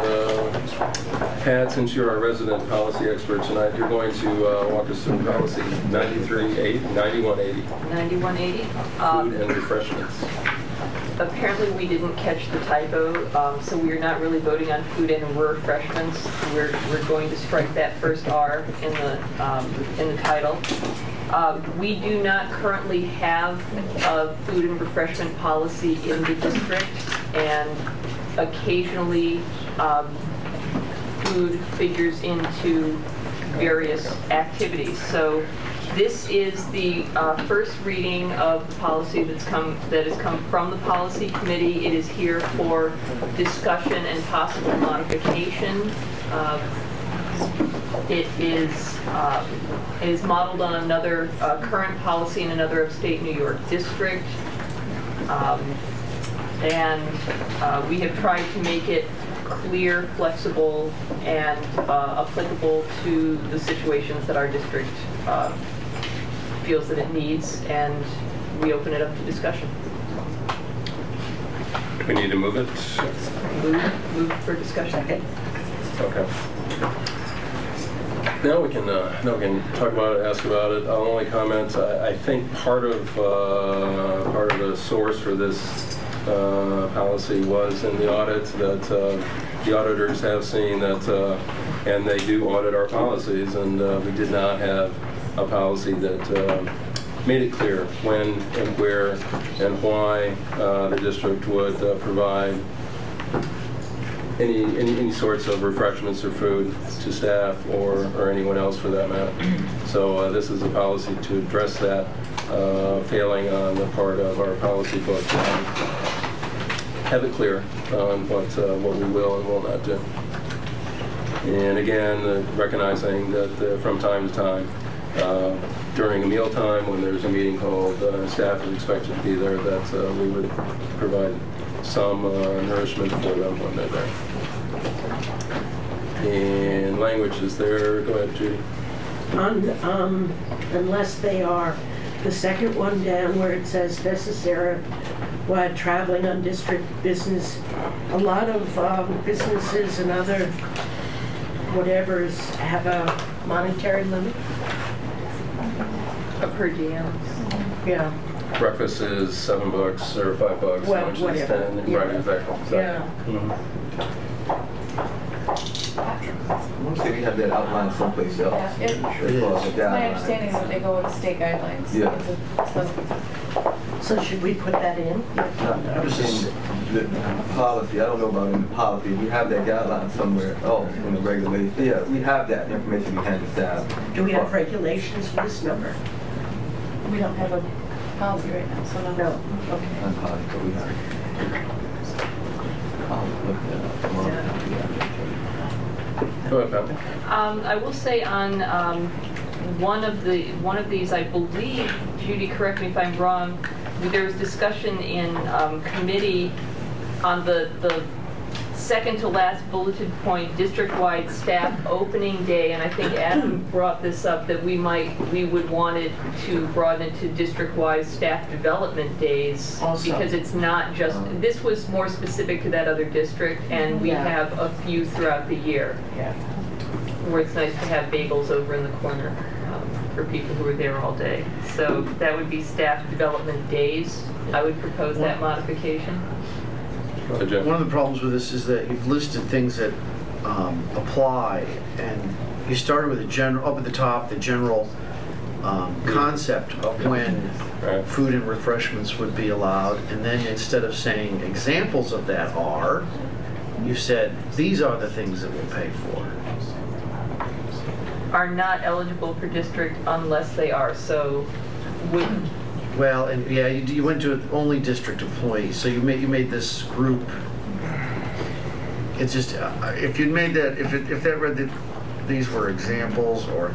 Pat, since you're our resident policy expert tonight, you're going to walk us through policy 9180. 9180. Food and refreshments. Apparently we didn't catch the typo, so we are not really voting on food and refreshments. We're going to strike that first R in the title. We do not currently have a food and refreshment policy in the district, and occasionally food figures into various activities. So this is the first reading of the policy that has come from the policy committee. It is here for discussion and possible modification. It is modeled on another current policy in another upstate New York district. And we have tried to make it clear, flexible, and applicable to the situations that our district feels that it needs, and we open it up to discussion. Do we need to move it? Yes. Move for discussion. Okay. Now we can talk about it, ask about it. I'll only comment. I think part of the source for this policy was in the audit that the auditors have seen that, and they do audit our policies, and we did not have a policy that made it clear when and where and why the district would provide any sorts of refreshments or food to staff or anyone else for that matter. So this is a policy to address that failing on the part of our policy book. Have it clear on what we will and will not do. And again, recognizing that from time to time, during a mealtime, when there's a meeting called, staff is expected to be there, that we would provide some nourishment for them when they're there. And language is there. Go ahead, Judy. Unless they are, the second one down where it says necessary while traveling on district business, a lot of businesses and other whatevers have a monetary limit. Per diem. Yeah. Breakfast is $7 or $5. Well, lunch whatever. is 10. Yeah. Right, exactly. Yeah. I want to say we have that outlined someplace else. Yeah, As far as the it's my guidelines. understanding that they go with state guidelines. Yeah. So should we put that in? I'm just saying the policy, I don't know about in the policy, we have that guideline somewhere else in the regulation. Yeah, we have that information we hand to staff. Do we have regulations for this number? We don't have a policy right now, so no. No. Okay. On policy, but we have it. I'll look that up tomorrow. Go ahead, Pam. I will say on one of these, I believe, Judy, correct me if I'm wrong, there was discussion in committee on the second to last bulleted point, district-wide staff opening day, and I think Adam brought this up, that we would want it to broaden it to district-wide staff development days, Also. because it's not just, this was more specific to that other district, and we Yeah. have a few throughout the year. Yeah. Where it's nice to have bagels over in the corner for people who are there all day. So that would be staff development days. I would propose that modification. Go ahead, Jim. One of the problems with this is that you've listed things that apply, and you started with a general, up at the top, the general concept of when food and refreshments would be allowed, and then instead of saying examples of that are, you said these are the things that we'll pay for. Are not eligible for district unless they are, so would. Well, and yeah, you went to only district employees, so you made this group. It's just if you'd made that, if that read that these were examples, or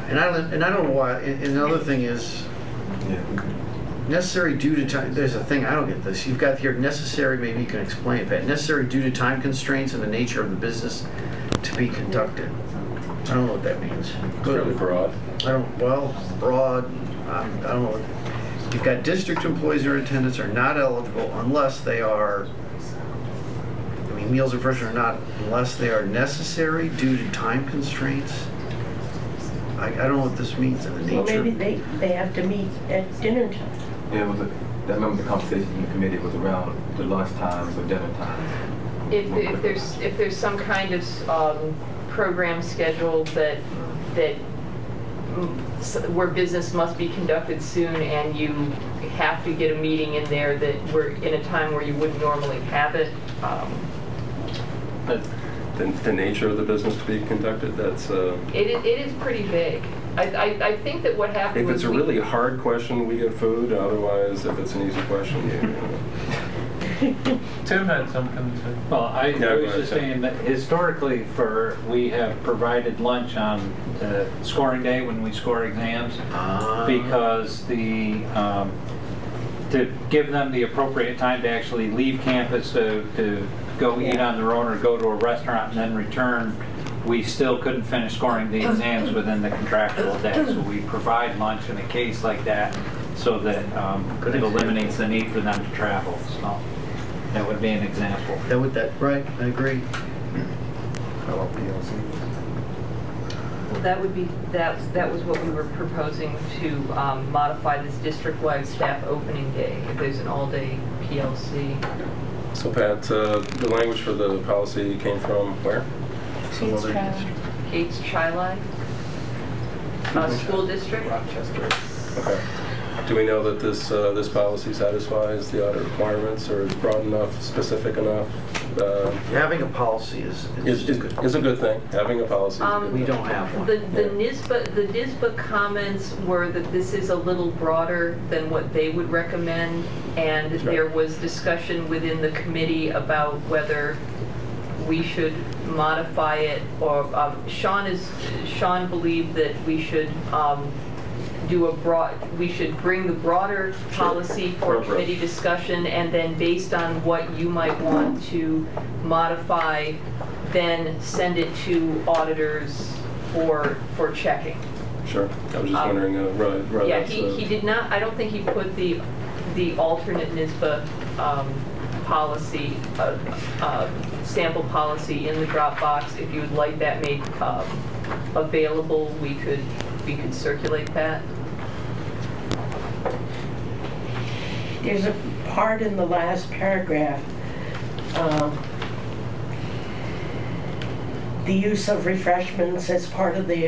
and I don't know why. And another thing is necessary due to time. There's a thing I don't get this. You've got here necessary. Maybe you can explain it. Pat. Necessary due to time constraints and the nature of the business to be conducted. I don't know what that means. It's really broad. Broad. I don't know. You've got district employees or attendants are not eligible unless they are, I mean, meals and refreshments are not, unless they are necessary due to time constraints. I don't know what this means in the nature. Well, maybe they have to meet at dinner time. Yeah, I remember the conversation in the committee was around the lunch times or dinner times. If there's some kind of program schedule that where business must be conducted soon, and you have to get a meeting in there that we're in a time where you wouldn't normally have it. The nature of the business to be conducted, that's... It is pretty vague. I think that what happened If was it's a really hard question, we get food. Otherwise, if it's an easy question, Tim had something to say. Well, I was just saying that historically, we have provided lunch on scoring day when we score exams, because to give them the appropriate time to actually leave campus to go eat on their own or go to a restaurant and then return. We still couldn't finish scoring the exams within the contractual day, so we provide lunch in a case like that so that it eliminates the need for them to travel. So that would be an example. Right, I agree. Well, that would be that was what we were proposing to modify this district-wide staff opening day. If there's an all-day PLC. So Pat, the language for the policy came from where? Gates Chi-Li School District. Rochester. Okay. Do we know that this policy satisfies the audit requirements, or is broad enough, specific enough? Having a policy is a good thing. Having a policy is a good thing. We don't have one. The NISBA comments were that this is a little broader than what they would recommend, and there was discussion within the committee about whether we should modify it, or Sean believed that we should we should bring the broader policy for committee discussion, and then based on what you might want to modify, then send it to auditors for checking. Sure. I was just wondering, right. Yeah, he did not, I don't think he put the alternate NISBA policy, sample policy in the Dropbox. If you would like that made available, we could circulate that. There's a part in the last paragraph, the use of refreshments as part of the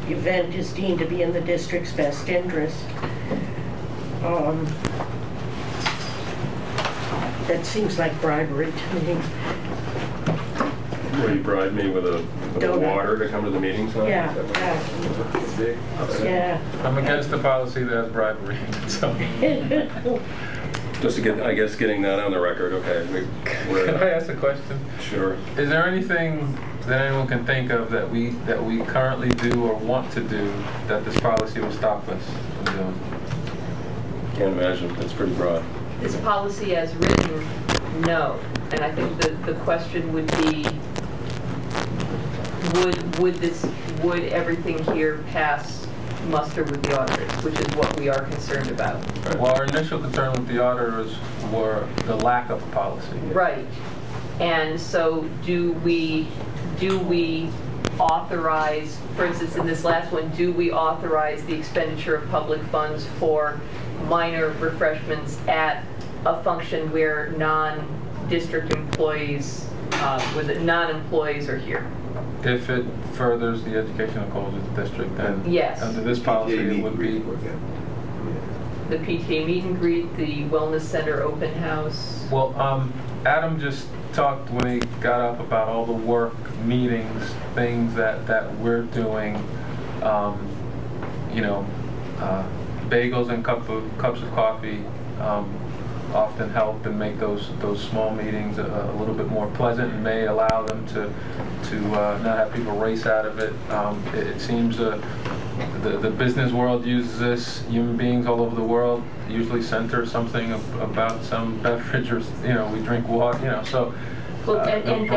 event is deemed to be in the district's best interest. That seems like bribery to me. Will you bribe me with a water to come to the meeting tonight? Yeah. Yeah. I'm against the policy that has bribery. So. Just to get, I guess, getting that on the record. Okay. Can I ask a question? Sure. Is there anything that anyone can think of that we currently do or want to do that this policy will stop us from doing? Can't imagine. It's pretty broad. This policy as written, no. And I think the question would be, would everything here pass muster with the auditors, which is what we are concerned about. Right. Well, our initial concern with the auditors were the lack of a policy. Right. And so do we authorize, for instance, in this last one, do we authorize the expenditure of public funds for minor refreshments at a function where non-district employees, non-employees are here? If it furthers the educational goals of the district, then yes. Under this policy it would be the PTA meet and greet, the wellness center open house. Well, Adam just talked when he got up about all the work, meetings, things that we're doing. Bagels and cups of coffee often help and make those small meetings a little bit more pleasant, and may allow them to not have people race out of it. It seems the business world uses this. Human beings all over the world usually center something about some beverage, or we drink water. So. Well, and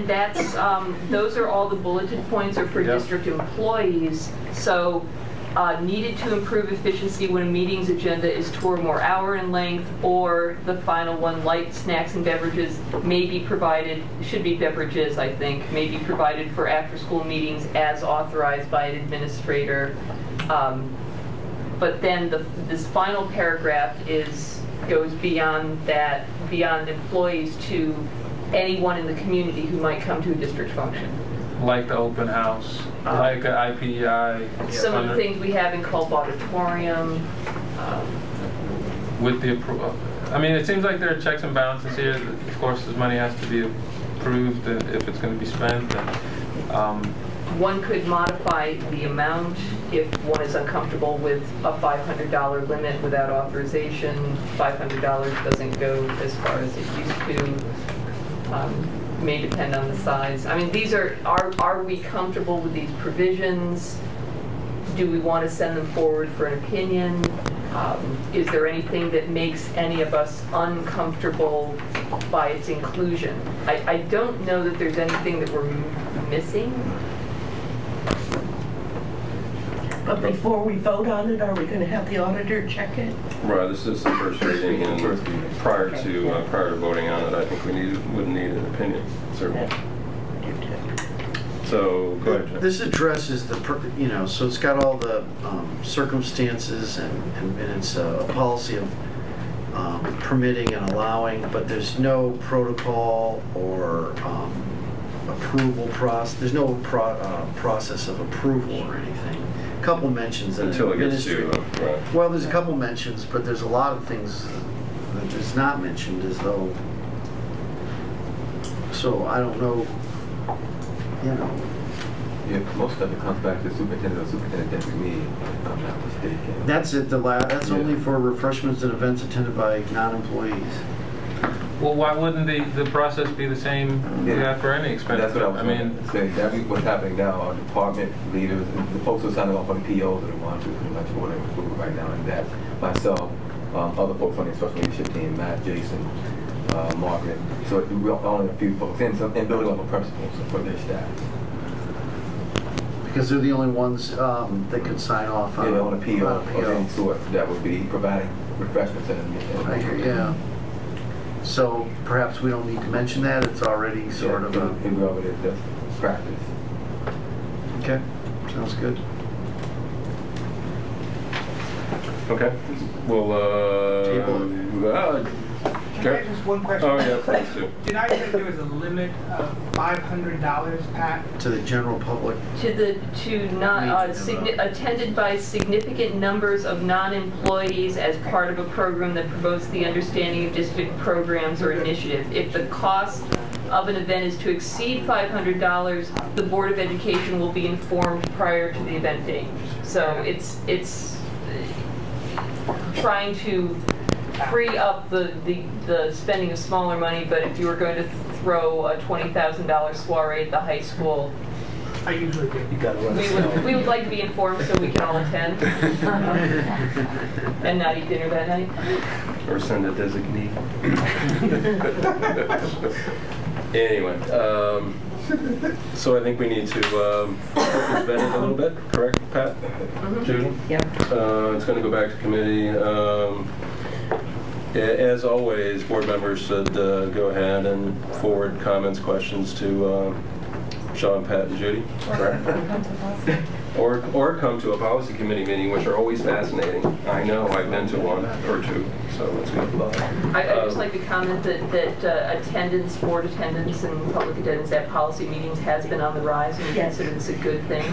that's those are all the bulleted points are for district employees. So. Needed to improve efficiency when a meeting's agenda is 2 or more hour in length, or the final one, light snacks and beverages may be provided, should be beverages, I think, may be provided for after-school meetings as authorized by an administrator. But then this final paragraph goes beyond that, beyond employees to anyone in the community who might come to a district function. Like the open house, like an IPEI. Some of the things we have in Culp Auditorium. With the approval. I mean, it seems like there are checks and balances here. Of course, this money has to be approved if it's going to be spent. And, one could modify the amount if one is uncomfortable with a $500 limit without authorization. $500 doesn't go as far as it used to. May depend on the size. I mean, these are we comfortable with these provisions? Do we want to send them forward for an opinion? Is there anything that makes any of us uncomfortable by its inclusion? I don't know that there's anything that we're missing. But before we vote on it, are we going to have the auditor check it? Right, this is the first reading, and prior to voting on it, I think we would need an opinion, certainly. So, go ahead, Jeff. This addresses so it's got all the circumstances, and it's a policy of permitting and allowing, but there's no protocol or approval process. There's no process of approval or anything. couple mentions. Until it gets to, right. Well, there's a couple mentions, but there's a lot of things that is not mentioned as though, so I don't know, you know. Yeah, most of it comes back to superintendent or superintendent designee, if I'm not mistaken. That's it, that's only for refreshments and events attended by non-employees. Well, why wouldn't the process be the same for any expenditure? That's what I was saying. That's what's happening now. Our department leaders, the folks who are signing off on the POs are the ones who are pretty much ordering food right now, and that's myself, other folks on the instructional leadership team, Matt, Jason, Margaret. So we're only a few folks, and building up a principals for their staff. Because they're the only ones that could sign off on, on a PO of any sort that would be providing refreshments and yeah. So perhaps we don't need to mention that. It's already sort of a practice. Okay, sounds good. Okay. Well, Can I just one question? Oh yeah, please do. Did I say there was a limit of $500, Pat? To the general public? Attended by significant numbers of non-employees as part of a program that promotes the understanding of district programs or initiatives. If the cost of an event is to exceed $500, the Board of Education will be informed prior to the event date. So it's trying to free up the spending of smaller money, but if you were going to throw a $20,000 soiree at the high school, I usually do. we would like to be informed so we can all attend and not eat dinner that night. Or send a designee. Anyway, so I think we need to vet it a little bit, correct, Pat? Judy? Yeah. It's going to go back to committee. As always, board members should go ahead and forward comments, questions to Sean, Pat, and Judy. Correct? Or come to a policy committee meeting, which are always fascinating. I know, I've been to one or two, so it's good. I'd just like to comment that attendance, board attendance, and public attendance at policy meetings has been on the rise, and we consider this a good thing.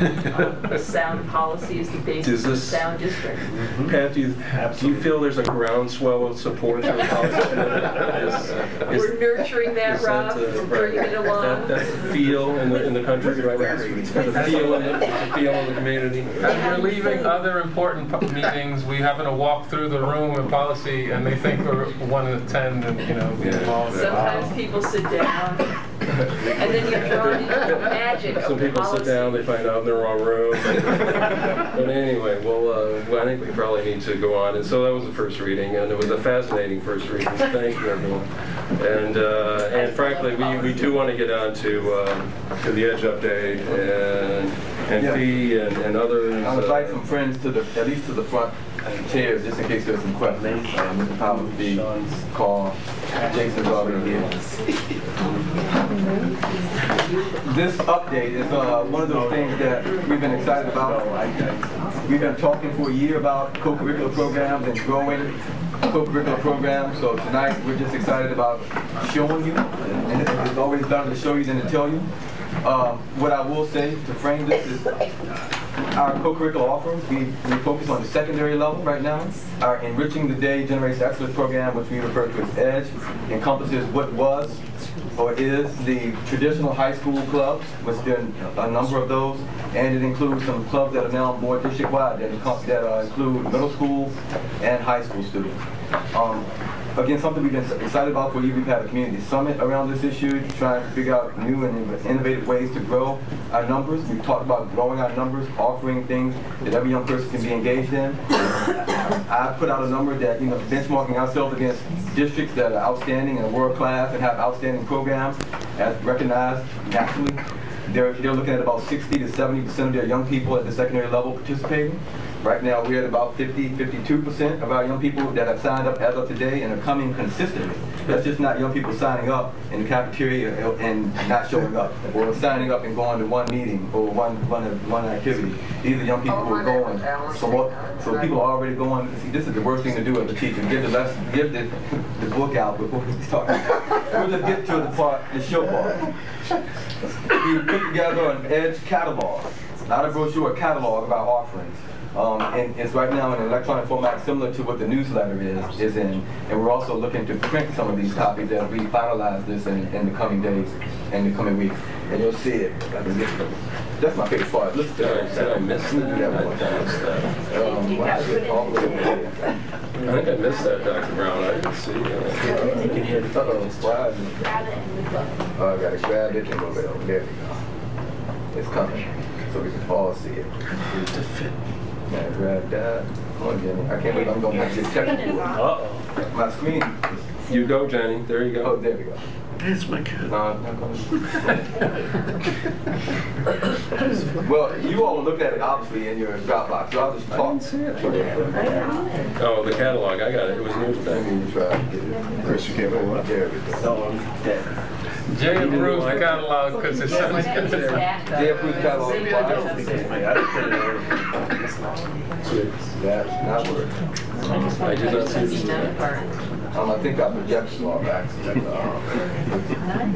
A sound policy is the basis of a sound district. Pat, do you feel there's a groundswell of support for the policy committee? We're nurturing that, Rob. We're bringing it along. That's the feel in the country right now. The feel in the community. As we're leaving other important meetings, we happen to walk through the room in policy, and they think we're one to attend, and be involved. Sometimes people sit down, and then you're drawn into the magic of Some people sit down, they find out in the wrong room. But anyway, well, I think we probably need to go on. And so that was the first reading, and it was a fascinating first reading. Thank you, everyone. And frankly, we do want to get on to the Edge update and fee and others. I'll invite some friends to at least to the front chairs, just in case there's some questions. Mr. Powell, the call. Jason's already here. This update is one of those things that we've been excited about. We've been talking for a year about co-curricular programs and growing co-curricular programs. So tonight we're just excited about showing you, and it's always better to show you than to tell you. What I will say to frame this is our co-curricular offerings, we focus on the secondary level right now. Our Enriching the Day Generates Excellence program, which we refer to as EDGE, encompasses what was or is the traditional high school clubs, which there are a number of those, and it includes some clubs that are now more district-wide that include middle school and high school students. Again, something we've been excited about for a year. We've had a community summit around this issue, trying to figure out new and innovative ways to grow our numbers. We've talked about growing our numbers, offering things that every young person can be engaged in. I put out a number that, benchmarking ourselves against districts that are outstanding and world-class and have outstanding programs as recognized nationally. They're looking at about 60 to 70% of their young people at the secondary level participating. Right now, we're at about 52% of our young people that have signed up as of today and are coming consistently. That's just not young people signing up in the cafeteria and not showing up, or signing up and going to one meeting or one activity. These are young people who are going. So people are already going. See, this is the worst thing to do as a teacher: give the book out before we start. We'll just get to the show part. We put together an EDGE catalog. not a brochure, a catalog of our offerings. And it's right now in an electronic format similar to what the newsletter is in. And we're also looking to print some of these copies as we finalize this in the coming days and the coming weeks. And you'll see it. That's my favorite part. Listen to that. I missed that. I think I missed that, Dr. Brown. I didn't see it. I gotta grab it and move it over. There we go. It's coming. So we can all see it. Yeah, grab that. Come on, Jenny. I can't believe I'm going to have to get technical. Uh-oh. My screen. You go, Jenny. There you go. Oh, there we go. That's my kid. No, I'm not going to. Well, you all looked at it obviously in your Dropbox, so I'll just talk. I didn't see it. Oh, the catalog. I got it. It was new today. Let me try to get it. Chris, you can't pull it up. There we go. No, I'm dead. Jay approves the catalog because it's so much. Jay approves the catalog. That's not working. I did not see it. I think I projected it off accident.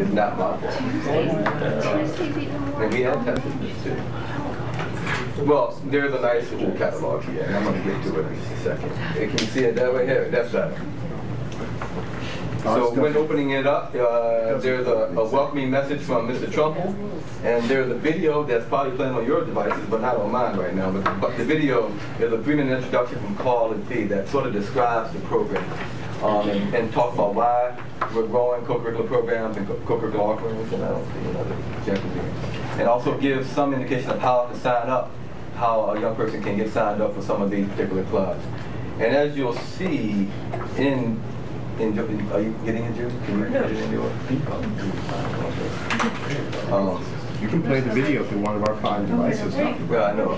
It's not my fault. And we had tested this too. Well, there's a nice little catalog here, and I'm going to get to it in just a second. Hey, can you see it that way? Here, that's better. So when opening it up, there's a welcoming message from Mr. Trumbull, and there's a video that's probably playing on your devices, but not on mine right now. But the video is a 3-minute introduction from Carl and Fee that sort of describes the program and talks about why we're growing co-curricular programs and co-curricular offerings, and I don't see another objective here. And also gives some indication of how to sign up, how a young person can get signed up for some of these particular clubs. And as you'll see are you getting it, Jude? Can you get it in your? You can play the video through one of our 5 devices. Well, I know.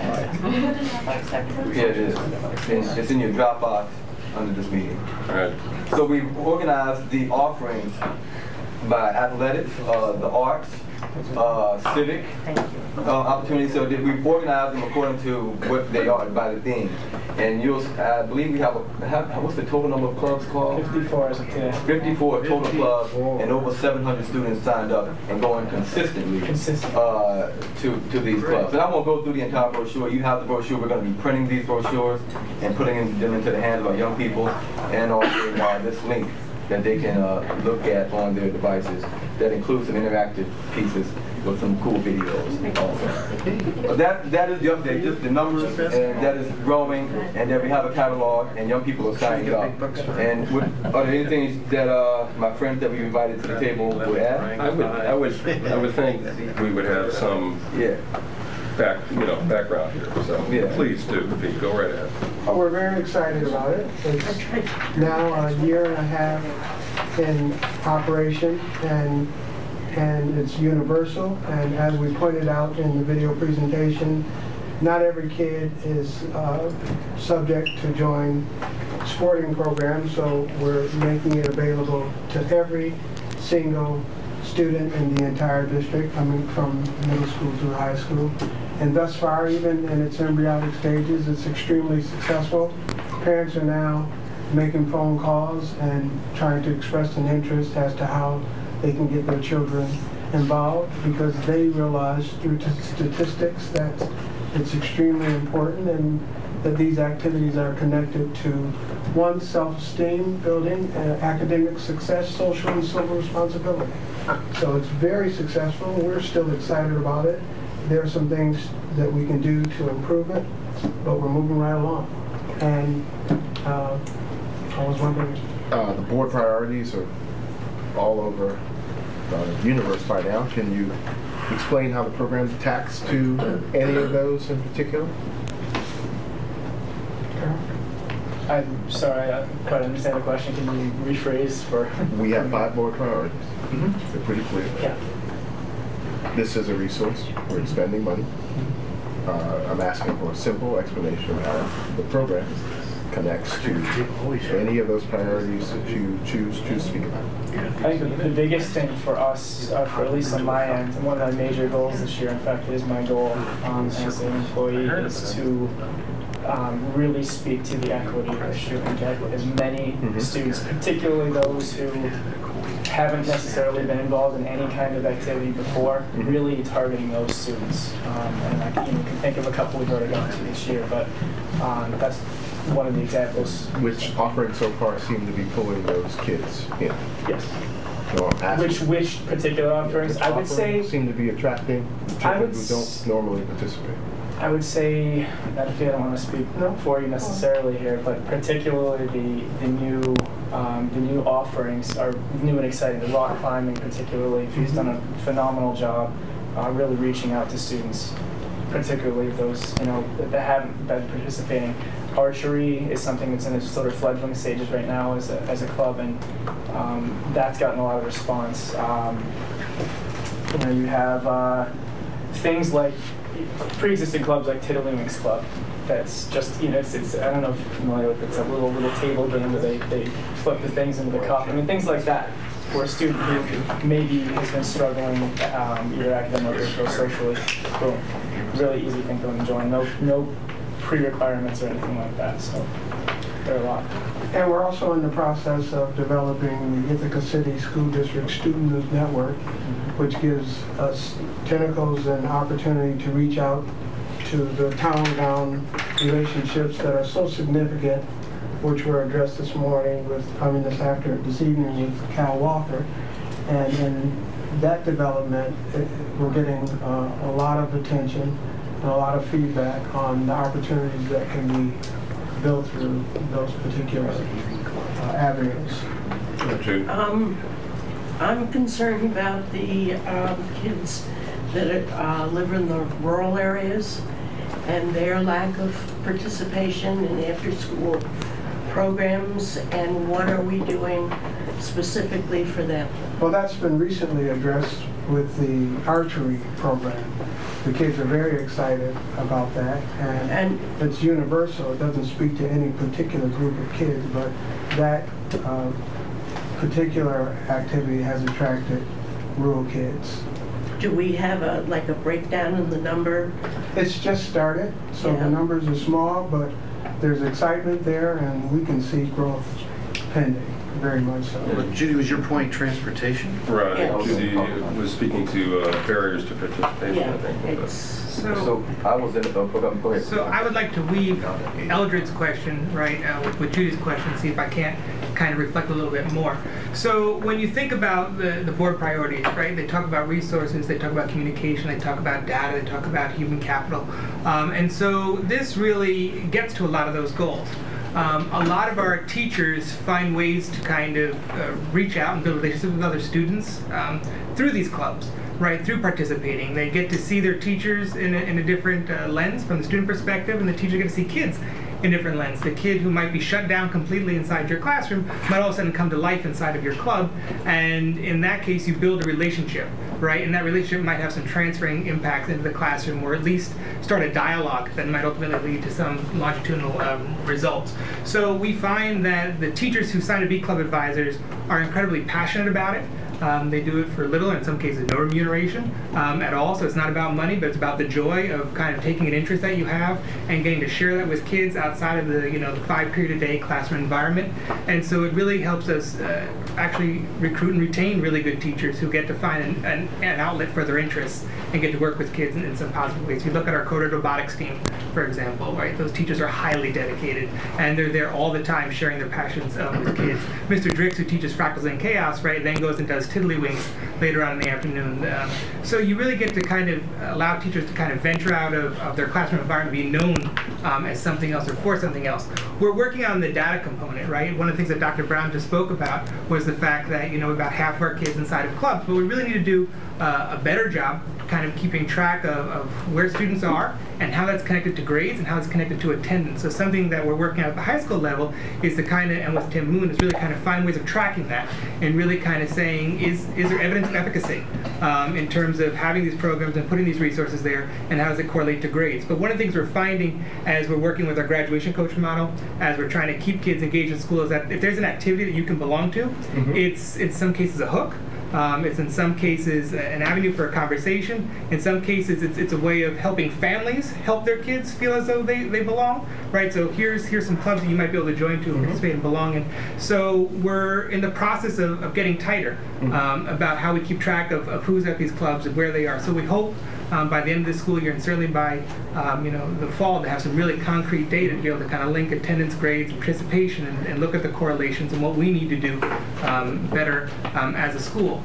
Yeah, it is. And it's in your Dropbox under this meeting. All right. So we've organized the offerings by athletics, the arts, civic opportunities. So we've organized them according to what they are by the themes. And I believe we have what's the total number of clubs called? 54 as of today. 54 total clubs, and over 700 students signed up and going consistently to these clubs. And I won't go through the entire brochure. You have the brochure. We're going to be printing these brochures and putting them into the hands of our young people, and also this link that they can look at on their devices that includes some interactive pieces with some cool videos also. But that is the update, just the numbers, and that is growing, and then we have a catalog, and young people are signing up. And are there anything that my friends that we invited to the table would add? I would think we would have some background here. So please do, Pete, go right ahead. We're very excited about it. It's now a year and a half in operation, and it's universal. And as we pointed out in the video presentation, not every kid is subject to join sporting programs, so we're making it available to every single student in the entire district, coming from middle school to high school. And thus far, even in its embryonic stages, it's extremely successful. Parents are now making phone calls and trying to express an interest as to how they can get their children involved, because they realize through statistics that it's extremely important and that these activities are connected to one, self-esteem building, academic success, social and civil responsibility. So it's very successful. We're still excited about it. There are some things that we can do to improve it, but we're moving right along. And I was wondering, the board priorities are all over the universe by now. Can you explain how the program tacks to any of those in particular? I'm sorry, I don't quite understand the question. Can you rephrase for? We have 5 board priorities. They're pretty clear. Yeah. This is a resource. We're expending money. I'm asking for a simple explanation of how the program connects to any of those priorities that you choose to speak about. I think the biggest thing for us, for at least on my end, and one of my major goals this year, in fact, is my goal as an employee, is to really speak to the equity issue and get as many students, particularly those who haven't necessarily been involved in any kind of activity before, really targeting those students. And I can think of a couple we've already gone to this year, but that's one of the examples. Which offerings so far seem to be pulling those kids in? Yes. So I'm asking, Which particular offerings? I would say seem to be attracting children who don't normally participate. I would say that I don't want to speak for you necessarily here, but particularly the new offerings are new and exciting. The rock climbing, particularly, he's done a phenomenal job, really reaching out to students, particularly those that haven't been participating. Archery is something that's in its sort of fledgling stages right now as a club, and that's gotten a lot of response. You have things like pre-existing clubs like Tiddlywinks Club. That's just it's I don't know if you're familiar with it. It's a little table game where they flip the things into the cup. I mean things like that. For a student who maybe has been struggling either academically or socially, boom, really easy thing for them to join. No pre-requirements or anything like that. So there are a lot. And we're also in the process of developing the Ithaca City School District Student News Network, which gives us tentacles and opportunity to reach out to the town-gown relationships that are so significant, which were addressed this evening with Cal Walker. And in that development, we're getting a lot of attention and a lot of feedback on the opportunities that can be built through those particular avenues. I'm concerned about the kids that live in the rural areas and their lack of participation in after-school programs, and what are we doing specifically for them? Well, that's been recently addressed with the archery program. The kids are very excited about that, and it's universal. It doesn't speak to any particular group of kids, but that particular activity has attracted rural kids. Do we have a breakdown in the number? It's just started, so the numbers are small, but there's excitement there, and we can see growth pending, very much so. But Judy, was your point transportation? Right. Yeah. Judy was speaking to barriers to participation, I think. So I was in go ahead. So I would like to weave Eldred's question, right, with Judy's question, see if I can't kind of reflect a little bit more. So when you think about the board priorities, right, they talk about resources, they talk about communication, they talk about data, they talk about human capital. And so this really gets to a lot of those goals. A lot of our teachers find ways to kind of reach out and build relationships with other students through these clubs, right, through participating. They get to see their teachers in a different lens from the student perspective, and the teachers get to see kids in different lens. The kid who might be shut down completely inside your classroom might all of a sudden come to life inside of your club, and in that case you build a relationship, right? And that relationship might have some transferring impacts into the classroom, or at least start a dialogue that might ultimately lead to some longitudinal results. So we find that the teachers who sign to be club advisors are incredibly passionate about it. They do it for little, or in some cases no remuneration at all, so it's not about money, but it's about the joy of kind of taking an interest that you have and getting to share that with kids outside of the the 5-period-a-day classroom environment. And so it really helps us actually recruit and retain really good teachers who get to find an outlet for their interests and get to work with kids in some positive ways. If you look at our coded robotics team, for example, right, those teachers are highly dedicated, and they're there all the time sharing their passions with kids. Mr. Drix, who teaches Fractals and Chaos, right, then goes and does Tiddlywinks later on in the afternoon. So you really get to kind of allow teachers to kind of venture out of their classroom environment, be known as something else or for something else. We're working on the data component, right? One of the things that Dr. Brown just spoke about was the fact that about half of our kids inside of clubs, but we really need to do a better job kind of keeping track of where students are and how that's connected to grades and how it's connected to attendance. So something that we're working on at the high school level is to kind of, and with Tim Moon, is really kind of find ways of tracking that and really kind of saying, is there evidence of efficacy in terms of having these programs and putting these resources there, and how does it correlate to grades? But one of the things we're finding as we're working with our graduation coach model, as we're trying to keep kids engaged in school, is that if there's an activity that you can belong to, it's in some cases a hook. It's in some cases an avenue for a conversation. In some cases, it's a way of helping families help their kids feel as though they belong, right? So here's some clubs that you might be able to join to participate and belong in. So we're in the process of getting tighter about how we keep track of who's at these clubs and where they are. So we hope by the end of the school year and certainly by the fall to have some really concrete data to be able to kind of link attendance, grades, and participation and look at the correlations and what we need to do better as a school.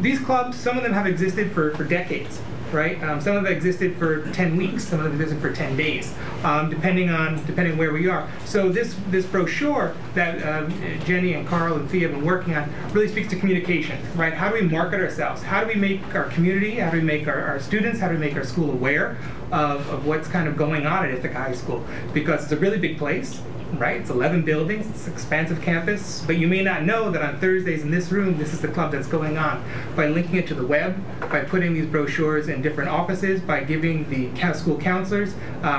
These clubs, some of them have existed for decades, right? Some of them have existed for 10 weeks, some of them have existed for 10 days, depending where we are. So this brochure that Jenny and Carl and Thea have been working on really speaks to communication, right? How do we market ourselves? How do we make our community, how do we make our students, how do we make our school aware of what's kind of going on at Ithaca High School? Because it's a really big place. Right? It's 11 buildings, it's an expansive campus, but you may not know that on Thursdays in this room, this is the club that's going on. By linking it to the web, by putting these brochures in different offices, by giving the school counselors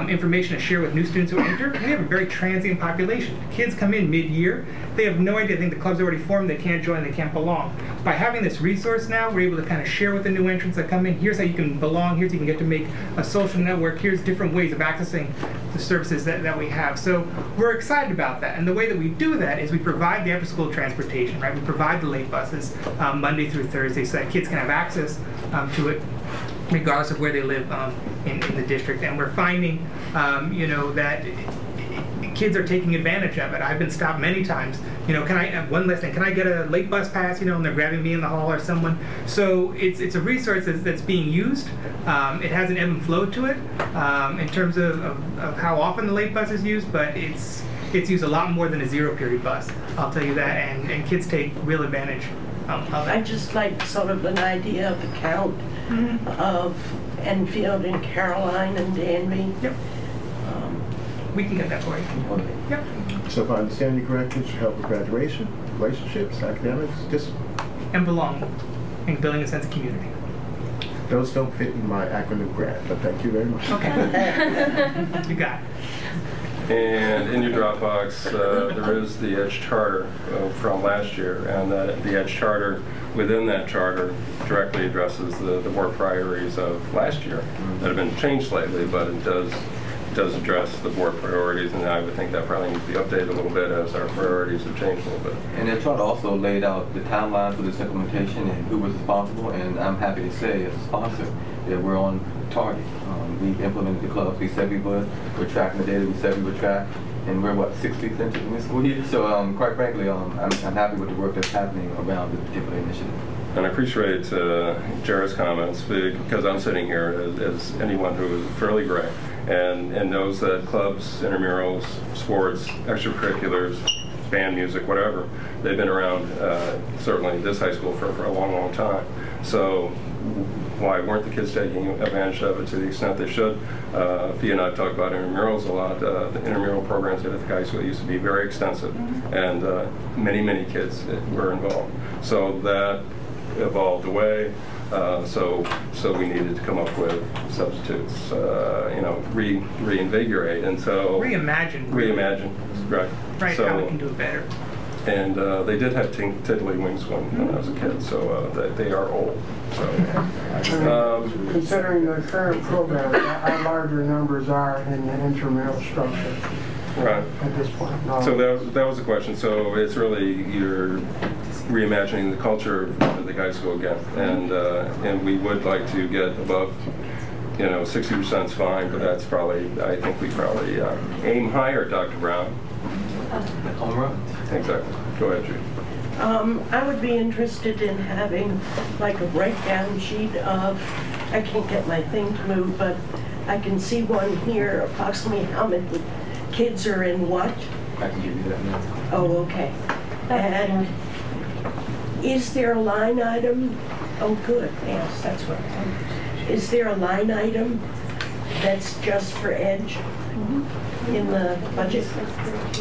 information to share with new students who enter, we have a very transient population. Kids come in mid-year, they have no idea, they think the club's already formed, they can't join, they can't belong. By having this resource now, we're able to kind of share with the new entrants that come in, here's how you can belong, here's how you can get to make a social network, here's different ways of accessing the services that we have. So we're excited about that, and the way that we do that is we provide the after-school transportation, right? We provide the late buses Monday through Thursday so that kids can have access to it regardless of where they live in the district. And we're finding, that kids are taking advantage of it. I've been stopped many times. Can I, one last thing, can I get a late bus pass, and they're grabbing me in the hall or someone. So it's a resource that's being used. It has an ebb and flow to it in terms of how often the late bus is used, but it's used a lot more than a zero-period bus, I'll tell you that, and kids take real advantage of it. I'd just like sort of an idea of the count of Enfield and Caroline and Danby. Yep. We can get that for you. Yep. So if I understand you correctly, it should help with graduation, relationships, academics, just... And belonging, and building a sense of community. Those don't fit in my acronym grant, but thank you very much. Okay. You got it. And in your Dropbox, there is the EDGE charter from last year, and the EDGE charter, within that charter, directly addresses the board priorities of last year that have been changed slightly, but it does address the board priorities, and I would think that probably needs to be updated a little bit as our priorities have changed a little bit. And that charter also laid out the timeline for this implementation and who was responsible, and I'm happy to say, as a sponsor, that we're on target. We implemented the clubs we said we would. We're tracking the data we said we would track, and we're, 6 weeks into the school year? So quite frankly, I'm happy with the work that's happening around this particular initiative. And I appreciate Jared's comments, because I'm sitting here as anyone who is fairly gray and knows that clubs, intramurals, sports, extracurriculars, band music, whatever, they've been around, certainly this high school, for a long, long time. So why weren't the kids taking advantage of it to the extent they should? Fia and I have talked about intramurals a lot. The intramural programs at Ithaca High School used to be very extensive, and many, many kids were involved. So that evolved away. So we needed to come up with substitutes, reinvigorate, and so reimagine, right? Right. So, how we can do it better. And they did have tiddlywinks when I was a kid, so they are old. So, considering the current program, our larger numbers are in the intramural structure. Right. At this point. So that was the question. So it's really you're reimagining the culture of the high school again, and we would like to get above, 60% is fine, but that's probably, I think we probably aim higher, Dr. Brown. All right. Exactly. Go ahead, Judy. I would be interested in having like a write-down sheet of, I can't get my thing to move, but I can see one here, approximately how many kids are in what. I can give you that now. Oh, okay. And is there a line item? Oh, good. Yes, that's what. Is there a line item that's just for EDGE in the budget?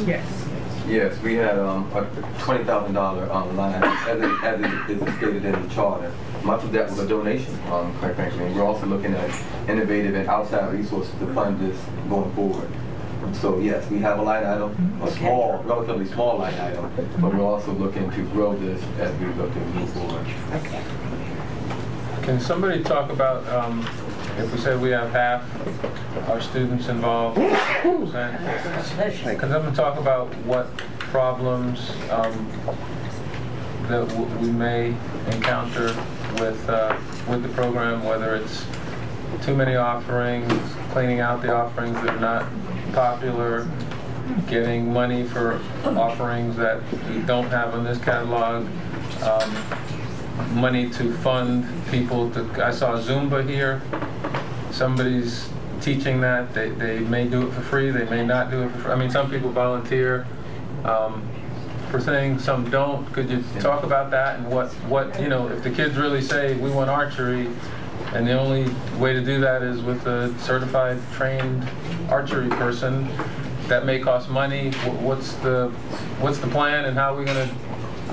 Yes. Yes, we had a $20,000 line, as it is stated in the charter. Much of that was a donation, quite frankly. And we're also looking at innovative and outside resources to fund this going forward. So yes, we have a line item, a small, relatively small line item, but we're also looking to grow this as we look to move forward. Okay. Can somebody talk about, if we say we have half our students involved, can someone talk about what problems that we may encounter with the program, whether it's too many offerings, cleaning out the offerings that are not popular, getting money for offerings that we don't have on this catalog, money to fund people to, I saw Zumba here, somebody's teaching that, they may do it for free, they may not do it for free. I mean, some people volunteer for things, some don't. Could you talk about that and what you know, if the kids really say we want archery and the only way to do that is with a certified trained archery person, that may cost money. What's the plan and how are we going to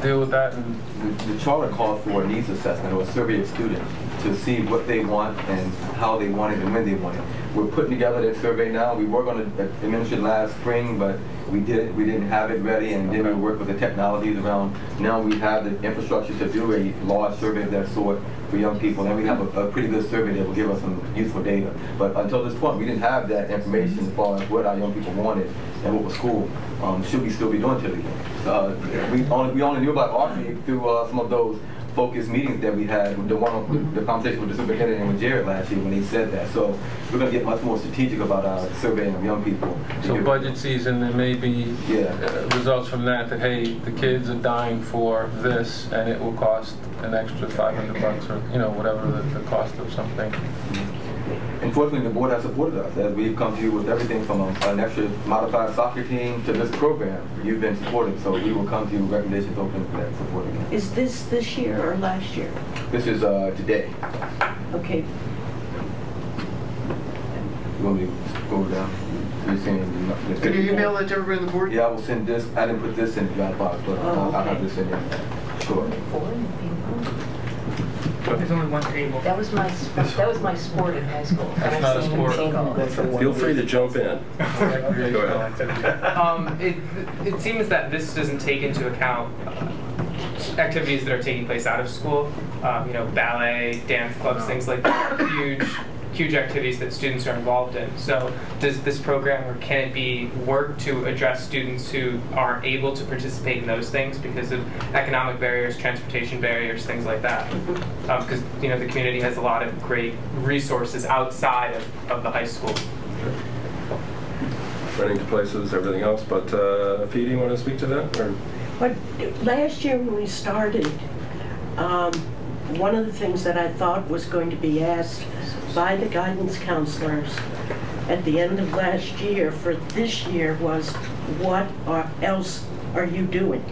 deal with that? And the charter called for a needs assessment or a survey of students to see what they want and how they want it and when they want it. We're putting together that survey now. We were going to administer it last spring, but we didn't have it ready, and then we worked with the technologies around. Now we have the infrastructure to do a large survey of that sort for young people, and we have a pretty good survey that will give us some useful data. But until this point, we didn't have that information as far as what our young people wanted and what was cool. Should we still be doing today? We only knew about archery through some of those focus meetings that we had, the conversation with the superintendent and with Jared last year when he said that. So we're going to get much more strategic about our surveying of young people. So budget season, there may be results from that, hey, the kids are dying for this and it will cost an extra $500 or, you know, whatever the cost of something. Unfortunately, the board has supported us as we've come to you with everything from an extra modified soccer team to this program. You've been supportive, so we will come to you with recommendations open for that support again. Is this year or last year? This is today. Okay. You want me to go down? Can you email that to everybody on the board? Yeah, I will send this. I didn't put this in the Dropbox, but I'll have this in there. Sure. There's only one table. That was my sport in high school. That's not a sport. Feel free to jump in. Go ahead. It seems that this doesn't take into account activities that are taking place out of school. You know, ballet, dance clubs, things like that. Huge activities that students are involved in. So does this program, or can it be worked to address students who aren't able to participate in those things because of economic barriers, transportation barriers, things like that? Because you know, the community has a lot of great resources outside of the high school. Running to places, everything else, but Fee, do you want to speak to that? Or? But last year when we started, one of the things that I thought was going to be asked by the guidance counselors at the end of last year for this year was, what else are you doing?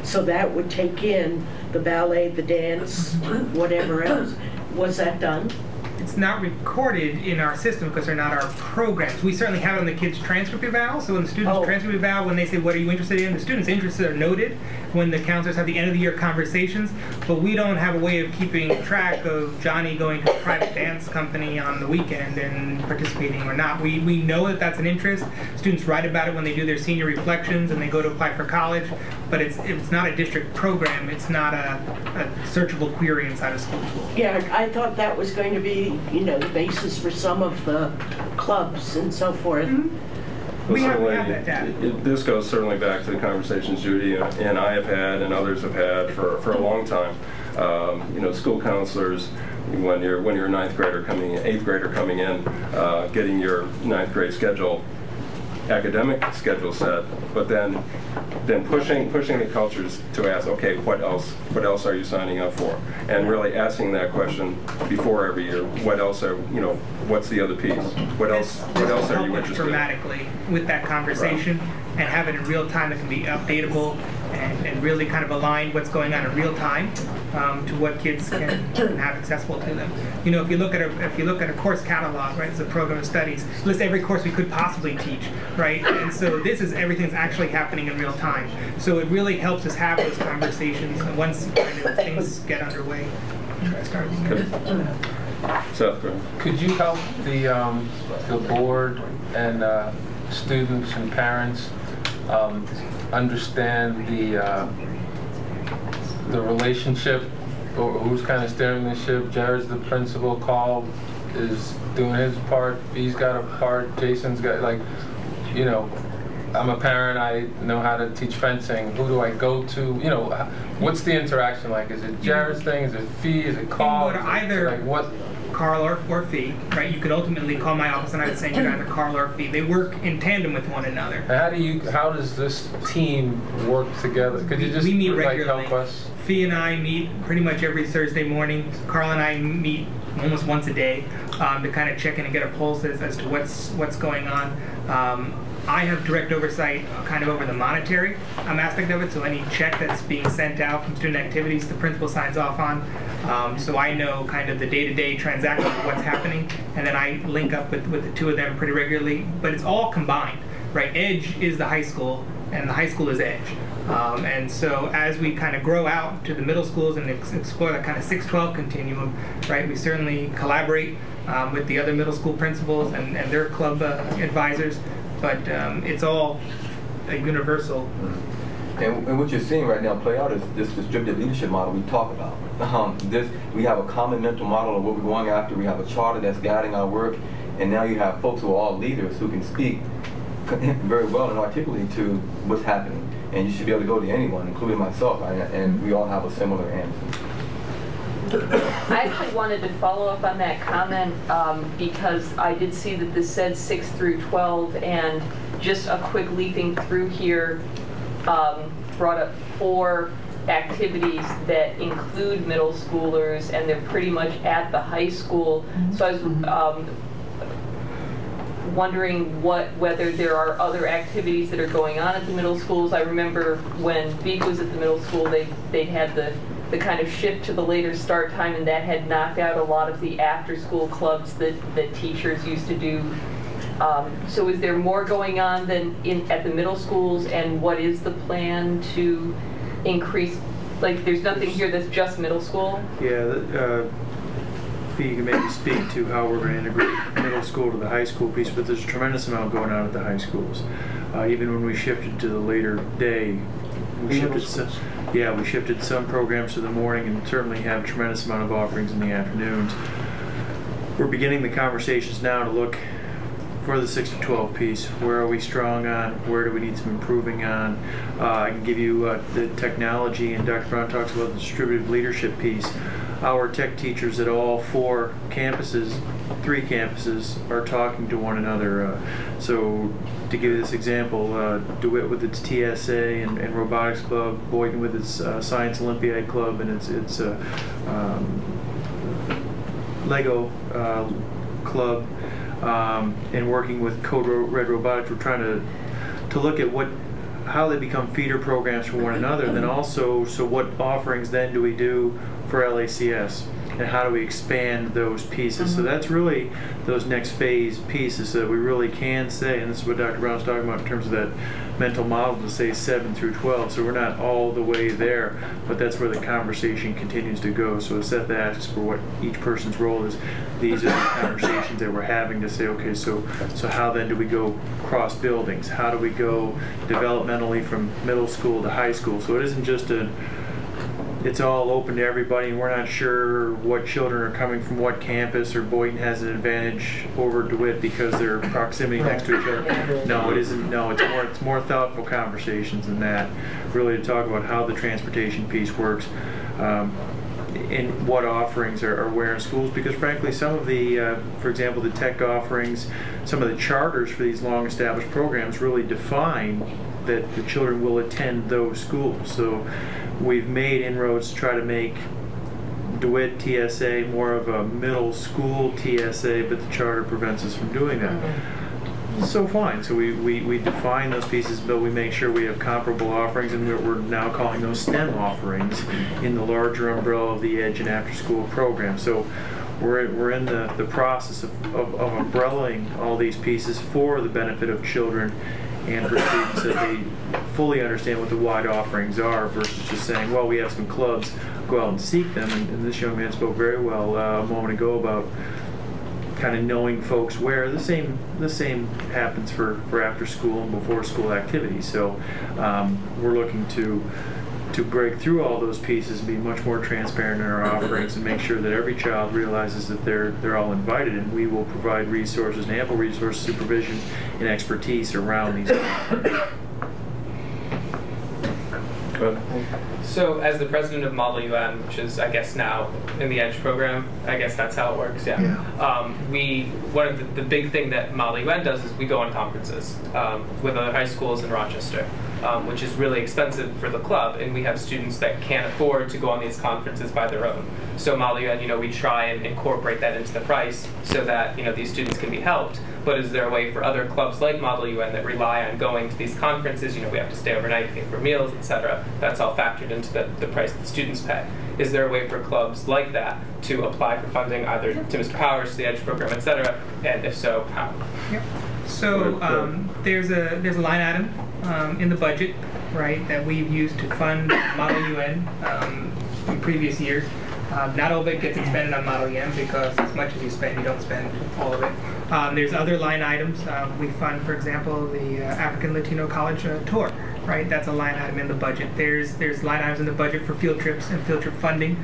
So that would take in the ballet, the dance, whatever else. Was that done? It's not recorded in our system because they're not our programs. We certainly have it on the kids' transcript eval. So when the students transcript eval, when they say, what are you interested in? The students' interests are noted when the counselors have the end of the year conversations, but we don't have a way of keeping track of Johnny going to a private dance company on the weekend and participating or not. We know that that's an interest. Students write about it when they do their senior reflections and they go to apply for college, but it's not a district program. It's not a searchable query inside a school. Yeah, I thought that was going to be, you know, the basis for some of the clubs and so forth. Well, we have that data. This goes certainly back to the conversations Judy and I have had and others have had for a long time. You know, school counselors, when you're a eighth grader coming in, getting your ninth grade schedule, academic schedule set, but then pushing the cultures to ask, okay, what else are you signing up for? And really asking that question before every year. What else are, you know, what's the other piece? What else are you interested in? Dramatically with that conversation, right, and have it in real time that can be updatable and really kind of align what's going on in real time to what kids can have accessible to them. You know, if you look at a course catalog, right, it's a program of studies, list every course we could possibly teach, right? And so this is everything that's actually happening in real time. So it really helps us have those conversations once things get underway. Seth, could you help the board and students and parents understand the relationship, or who's kind of steering the ship. Jared's the principal, Carl is doing his part, B's got a part, Jason's got, like, you know, I'm a parent, I know how to teach fencing. Who do I go to? You know, what's the interaction like? Is it Jared's thing? Is it Fee? Is it Carl? You can go to either like what? Carl or Fee, right? You could ultimately call my office and I would send you either Carl or Fee. They work in tandem with one another. How does this team work together? Could you just we meet like regularly. help us? Fee and I meet pretty much every Thursday morning. Carl and I meet almost once a day to kind of check in and get a pulse as to what's going on. I have direct oversight kind of over the monetary aspect of it, so any check that's being sent out from student activities, the principal signs off on. So I know kind of the day-to-day transaction of what's happening, and then I link up with the two of them pretty regularly, but it's all combined, right? Edge is the high school, and the high school is Edge. And so as we kind of grow out to the middle schools and explore that kind of 6-12 continuum, right, we certainly collaborate with the other middle school principals and their club advisors. But it's all a universal. And what you're seeing right now play out is this distributed leadership model we talk about. We have a common mental model of what we're going after. We have a charter that's guiding our work, and now you have folks who are all leaders who can speak very well and articulately to what's happening. And you should be able to go to anyone, including myself, and we all have a similar answer. I actually wanted to follow up on that comment because I did see that this said 6 through 12, and just a quick leaping through here brought up 4 activities that include middle schoolers, and they're pretty much at the high school. So I was wondering whether there are other activities that are going on at the middle schools. I remember when Beak was at the middle school, they had the kind of shift to the later start time, and that had knocked out a lot of the after-school clubs that teachers used to do. So is there more going on than at the middle schools, and what is the plan to increase, like there's nothing here that's just middle school? Yeah, you can maybe speak to how we're going to integrate middle school to the high school piece, but there's a tremendous amount going on at the high schools. Even when we shifted to the later day, we shifted some programs to the morning, and certainly have a tremendous amount of offerings in the afternoons. We're beginning the conversations now to look for the 6 to 12 piece. Where are we strong on? Where do we need some improving on? I can give you the technology, and Dr. Brown talks about the distributed leadership piece. Our tech teachers at all 4 campuses, 3 campuses, are talking to one another. So to give you this example, DeWitt with its TSA and Robotics Club, Boynton with its Science Olympiad Club and its Lego Club, and working with Code Red Robotics, we're trying to look at how they become feeder programs for one another, and then also, so what offerings then do we do for LACS, and how do we expand those pieces? So that's really those next phase pieces, so that we really can say, and this is what Dr. Brown's talking about in terms of that mental model, to say 7 through 12. So we're not all the way there, but that's where the conversation continues to go. So Seth asks for what each person's role is. These are the conversations that we're having to say, okay, so how then do we go cross buildings? How do we go developmentally from middle school to high school? So it isn't just it's all open to everybody, and we're not sure what children are coming from what campus, or Boynton has an advantage over DeWitt because they're proximity next to each other. No, it isn't. No, it's more thoughtful conversations than that, really, to talk about how the transportation piece works, and what offerings are where in schools, because frankly some of the, for example, the tech offerings, some of the charters for these long-established programs really define that the children will attend those schools. So we've made inroads to try to make DeWitt TSA more of a middle school TSA, but the charter prevents us from doing that. So fine, so we define those pieces, but we make sure we have comparable offerings, and we're now calling those STEM offerings in the larger umbrella of the Edge and After School program. So we're in the process of umbrellaing all these pieces for the benefit of children and for students, that they fully understand what the wide offerings are, versus just saying, well, we have some clubs, go out and seek them. And this young man spoke very well a moment ago about kind of knowing folks where. The same happens for after school and before school activities. So we're looking to break through all those pieces and be much more transparent in our offerings and make sure that every child realizes that they're all invited, and we will provide resources and ample resource supervision and expertise around these. So as the president of Model UN, which is, I guess, now in the EDGE program, I guess that's how it works, one of the big thing that Model UN does is we go on conferences with other high schools in Rochester, which is really expensive for the club, and we have students that can't afford to go on these conferences by their own. So Model UN, we try and incorporate that into the price so that, these students can be helped. But is there a way for other clubs like Model UN that rely on going to these conferences, we have to stay overnight, pay for meals, etc. That's all factored into the price that students pay. Is there a way for clubs like that to apply for funding either to Mr. Powers, to the EDGE program, etc.? And if so, how? Yep. So there's a line item in the budget, right, that we've used to fund Model UN in previous years. Not all of it gets expended on Model UN because as much as you spend, you don't spend all of it. There's other line items. We fund, for example, the African Latino College Tour, right? That's a line item in the budget. There's line items in the budget for field trips and field trip funding.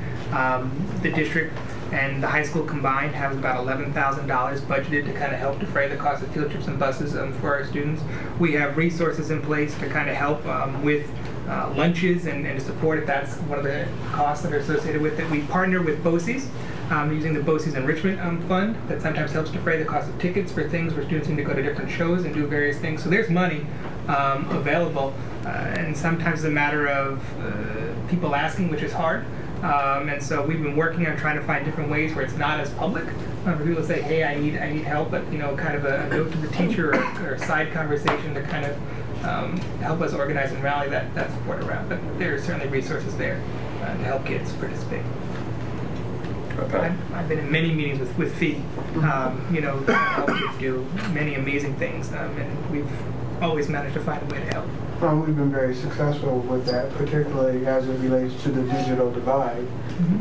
The district and the high school combined have about $11,000 budgeted to kind of help defray the cost of field trips and buses for our students. We have resources in place to kind of help with lunches and to support it. That's one of the costs that are associated with it. We partner with BOCES using the BOCES Enrichment Fund that sometimes helps defray the cost of tickets for things where students need to go to different shows and do various things. So there's money available, and sometimes it's a matter of people asking, which is hard. And so we've been working on trying to find different ways where it's not as public. For people to say, hey, I need help, but kind of a note to the teacher or a side conversation to kind of help us organize and rally that support around. But there are certainly resources there to help kids participate. Okay. I've been in many meetings with FEE, to help kids do many amazing things, and we've always managed to find a way to help. We've been very successful with that, particularly as it relates to the digital divide.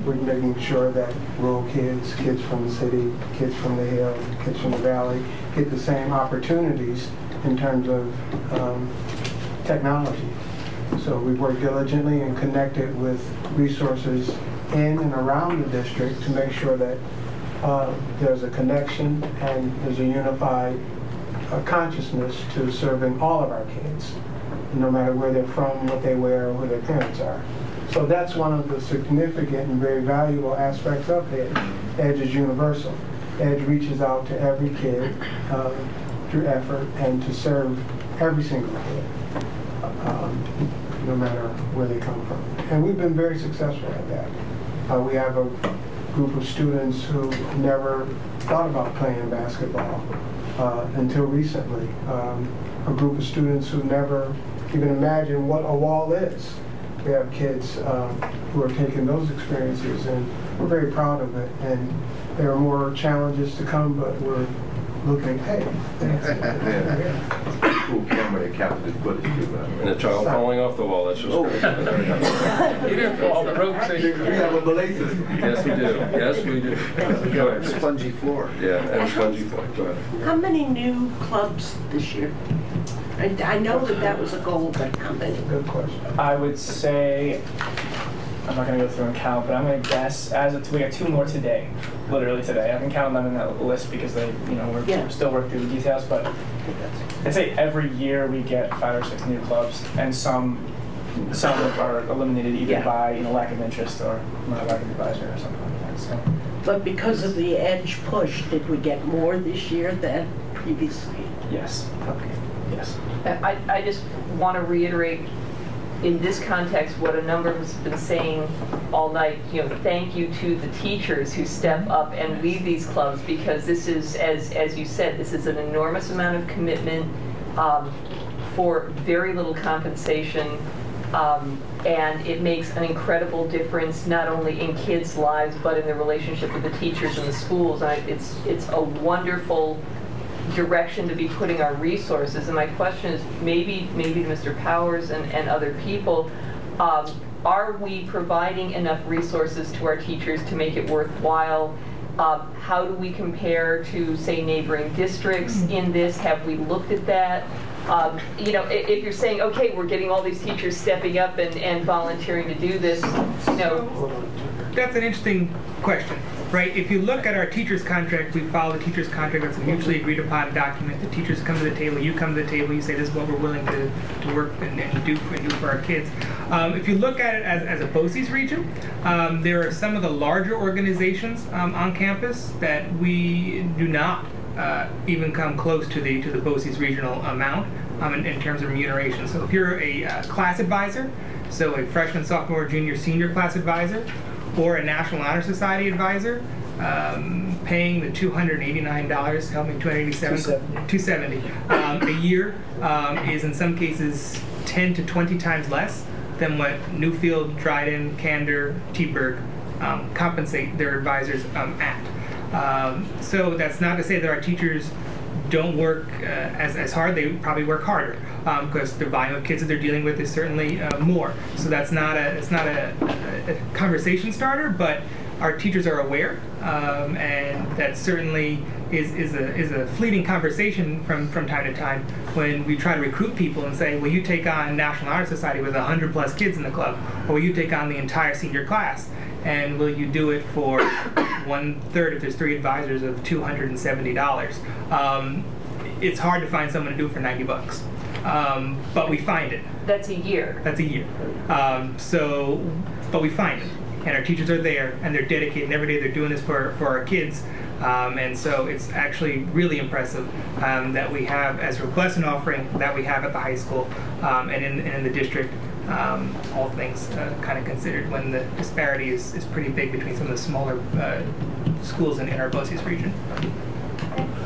We're making sure that rural kids, kids from the city, kids from the hill, kids from the valley get the same opportunities in terms of technology. So we work diligently and connected with resources in and around the district to make sure that there's a connection and there's a unified consciousness to serving all of our kids, no matter where they're from, what they wear, or who their parents are. So that's one of the significant and very valuable aspects of EDGE. EDGE is universal. EDGE reaches out to every kid through effort and to serve every single kid, no matter where they come from. And we've been very successful at that. We have a group of students who never thought about playing basketball until recently. A group of students who never even imagined what a wall is. We have kids who are taking those experiences, and we're very proud of it. And there are more challenges to come, but we're looking, hey. Cool camera that captures footage too. And a child falling off the wall, that's just great. You didn't fall, the rope said We have a belay system. Yes, we do. Yes, we do. Go ahead. Spongy floor. Yeah, and a spongy floor. Go ahead. How many new clubs this year? I know that was a goal, but how many? Good question. I would say, I'm not going to go through and count, but I'm going to guess we got 2 more today, literally today. I can count them in that list because we're still working through the details, but I'd say every year we get 5 or 6 new clubs, and some are eliminated either by lack of interest or lack of advisor or something like that. So. But because of the EDGE push, did we get more this year than previously? Yes. Okay. Yes. I just want to reiterate in this context what a number of us have been saying all night. Thank you to the teachers who step up and lead these clubs, because this is, as you said, this is an enormous amount of commitment for very little compensation, and it makes an incredible difference not only in kids' lives but in the relationship with the teachers and the schools. It's a wonderful direction to be putting our resources. And my question is maybe to Mr. Powers and other people, are we providing enough resources to our teachers to make it worthwhile? How do we compare to, say, neighboring districts in this? Have we looked at that? You know, if you're saying, okay, we're getting all these teachers stepping up and volunteering to do this, you know. That's an interesting question, right? If you look at our teacher's contract, we follow the teacher's contract. That's a mutually agreed upon document. The teachers come to the table, you come to the table, you say this is what we're willing to work and do for our kids. If you look at it as a BOCES region, there are some of the larger organizations on campus that we do not even come close to the BOCES regional amount in terms of remuneration. So if you're a class advisor, so a freshman, sophomore, junior, senior class advisor, or a National Honor Society advisor, paying the $289, help me, $270 a year is in some cases 10 to 20 times less than what Newfield, Dryden, Candor, T-Berg compensate their advisors at. So that's not to say that our teachers don't work as hard. They probably work harder because the volume of kids that they're dealing with is certainly more. So that's not a conversation starter, but our teachers are aware, and that certainly is a fleeting conversation from time to time when we try to recruit people and say, will you take on National Honor Society with 100+ kids in the club, or will you take on the entire senior class? And will you do it for 1/3 if there's 3 advisors of $270? It's hard to find someone to do it for $90, but we find it. That's a year. That's a year. But we find it, and our teachers are there, and they're dedicated. And every day they're doing this for our kids, and so it's actually really impressive that we have, as a request and offering, that we have at the high school and in the district. All things kind of considered, when the disparity is pretty big between some of the smaller schools in our BOCES region.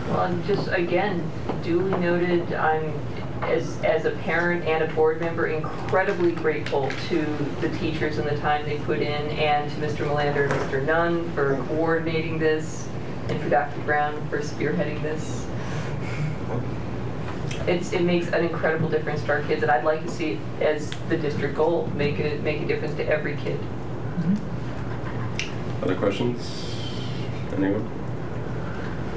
Well, and just again, duly noted, I'm, as a parent and a board member, incredibly grateful to the teachers and the time they put in, and to Mr. Melander and Mr. Nunn for coordinating this, and for Dr. Brown for spearheading this. It makes an incredible difference to our kids, and I'd like to see it as the district goal, make a difference to every kid. Other questions? Anyone?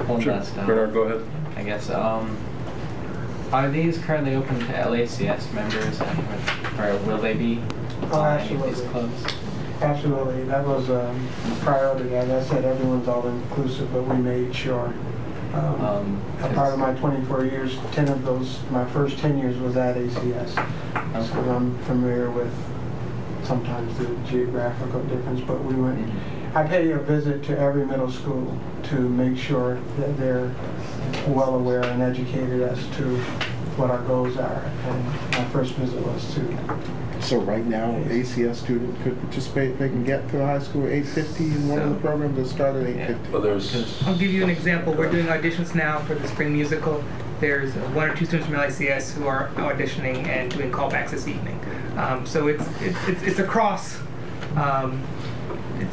One Sure. last. Bernard, go ahead. I guess. Are these currently open to LACS members, or will they be on any of these clubs? Absolutely. That was a priority. As I said, everyone's all inclusive, but we made sure. A part of my 24 years, 10 of those, my first 10 years was at ACS. So I'm familiar with sometimes the geographical difference, but we went, I pay a visit to every middle school to make sure that they're well aware and educated as to what our goals are. And my first visit was to. So right now, ACS student could participate, they can get to the high school at 8:50 in one of the programs that start at 8:50. Well, I'll give you an example. We're doing auditions now for the spring musical. There's 1 or 2 students from LACS who are auditioning and doing callbacks this evening. So it's across.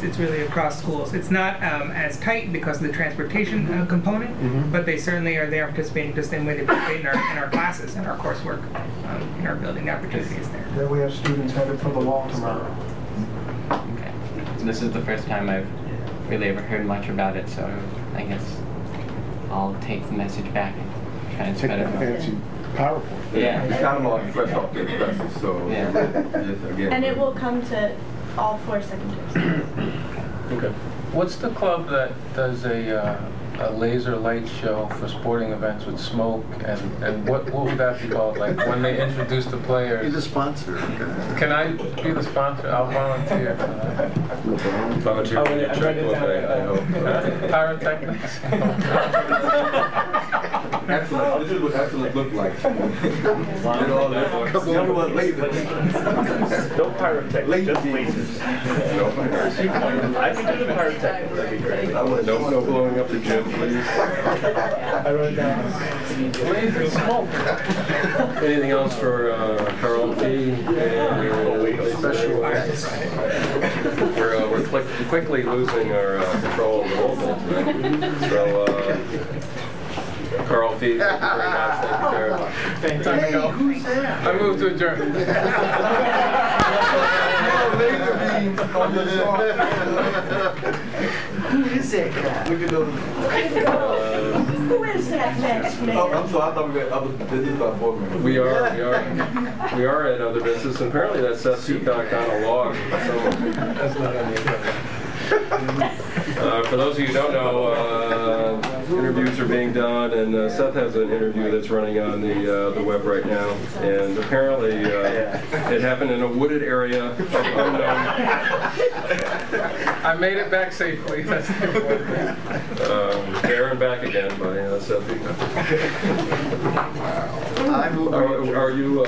It's really across schools. It's not as tight because of the transportation component, but they certainly are there participating the same way they participate in our classes and our coursework in our building. The opportunity is there. Then we have students headed for the wall tomorrow. Okay. So this is the first time I've really ever heard much about it, so I guess I'll take the message back and try and spread it more. Fancy PowerPoint. Yeah. It's kind of all fresh off the presses, so Yeah. just again. And it will come to all 4 secondary schools. Okay. What's the club that does a laser light show for sporting events with smoke, and what would that be called? Like when they introduce the players? Be the sponsor. Can I be the sponsor? I'll volunteer for that. Volunteer for your check buffet, I hope. Pyrotechnics. Excellent. This is what excellent look like. Tell me what lasers. No pyrotechnics, just lasers. I can do the pyrotechnics, that'd be great. No blowing up the gym, please. I wrote it down. Laser smoke. Anything else for Carl P. and special acts? We're quickly losing our control of the whole thing tonight. So, Carl P., thank you very much. Thank you, Derek. Thanks, hey, who's that? I moved to adjourn. Who is music. We could do. Who is that next man? Oh, I'm sorry. I thought we were at other business by board members. We are at other business, and apparently that Seth Peacock on a log. That's not on the agenda. For those of you who don't know, interviews are being done, and Seth has an interview that's running on the web right now. And apparently, it happened in a wooded area of unknown. I made it back safely. That's the important thing. There and back again by Seth Peacock. Are you?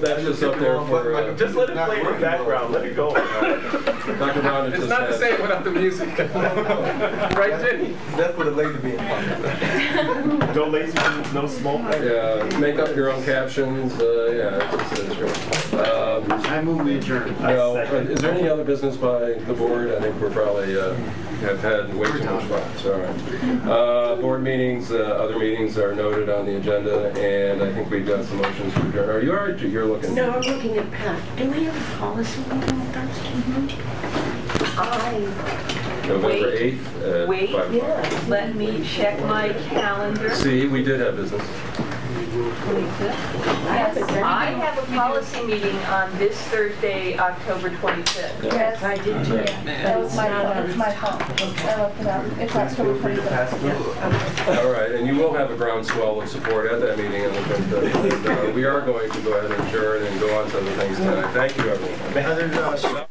That's just up there for. Just let it play in the background. Let it go. Dr. Brown, it's not the same without the music. Right, Jenny? That's for the lazy being fun. No lazy beans, no smoke. Yeah, make up your own captions. It's great. I move we adjourn. No, is there any other business by the board? I think we're probably have had way too much fun. So, all right. Board meetings, other meetings are noted on the agenda, and I think we've got some motions to adjourn. Are you all right? You're looking. No, I'm looking at Pat. Do we have a policy meeting on Thursday? November 8th. Wait, let me check my calendar. See, we did have business. Yes, I have a policy meeting on this Thursday, October 25th. Yes, I did too. That was my fault. I left it out. It's October 25th. All right, and you will have a groundswell of support at that meeting on the 25th. And, we are going to go ahead and adjourn and go on to other things tonight. Thank you, everyone.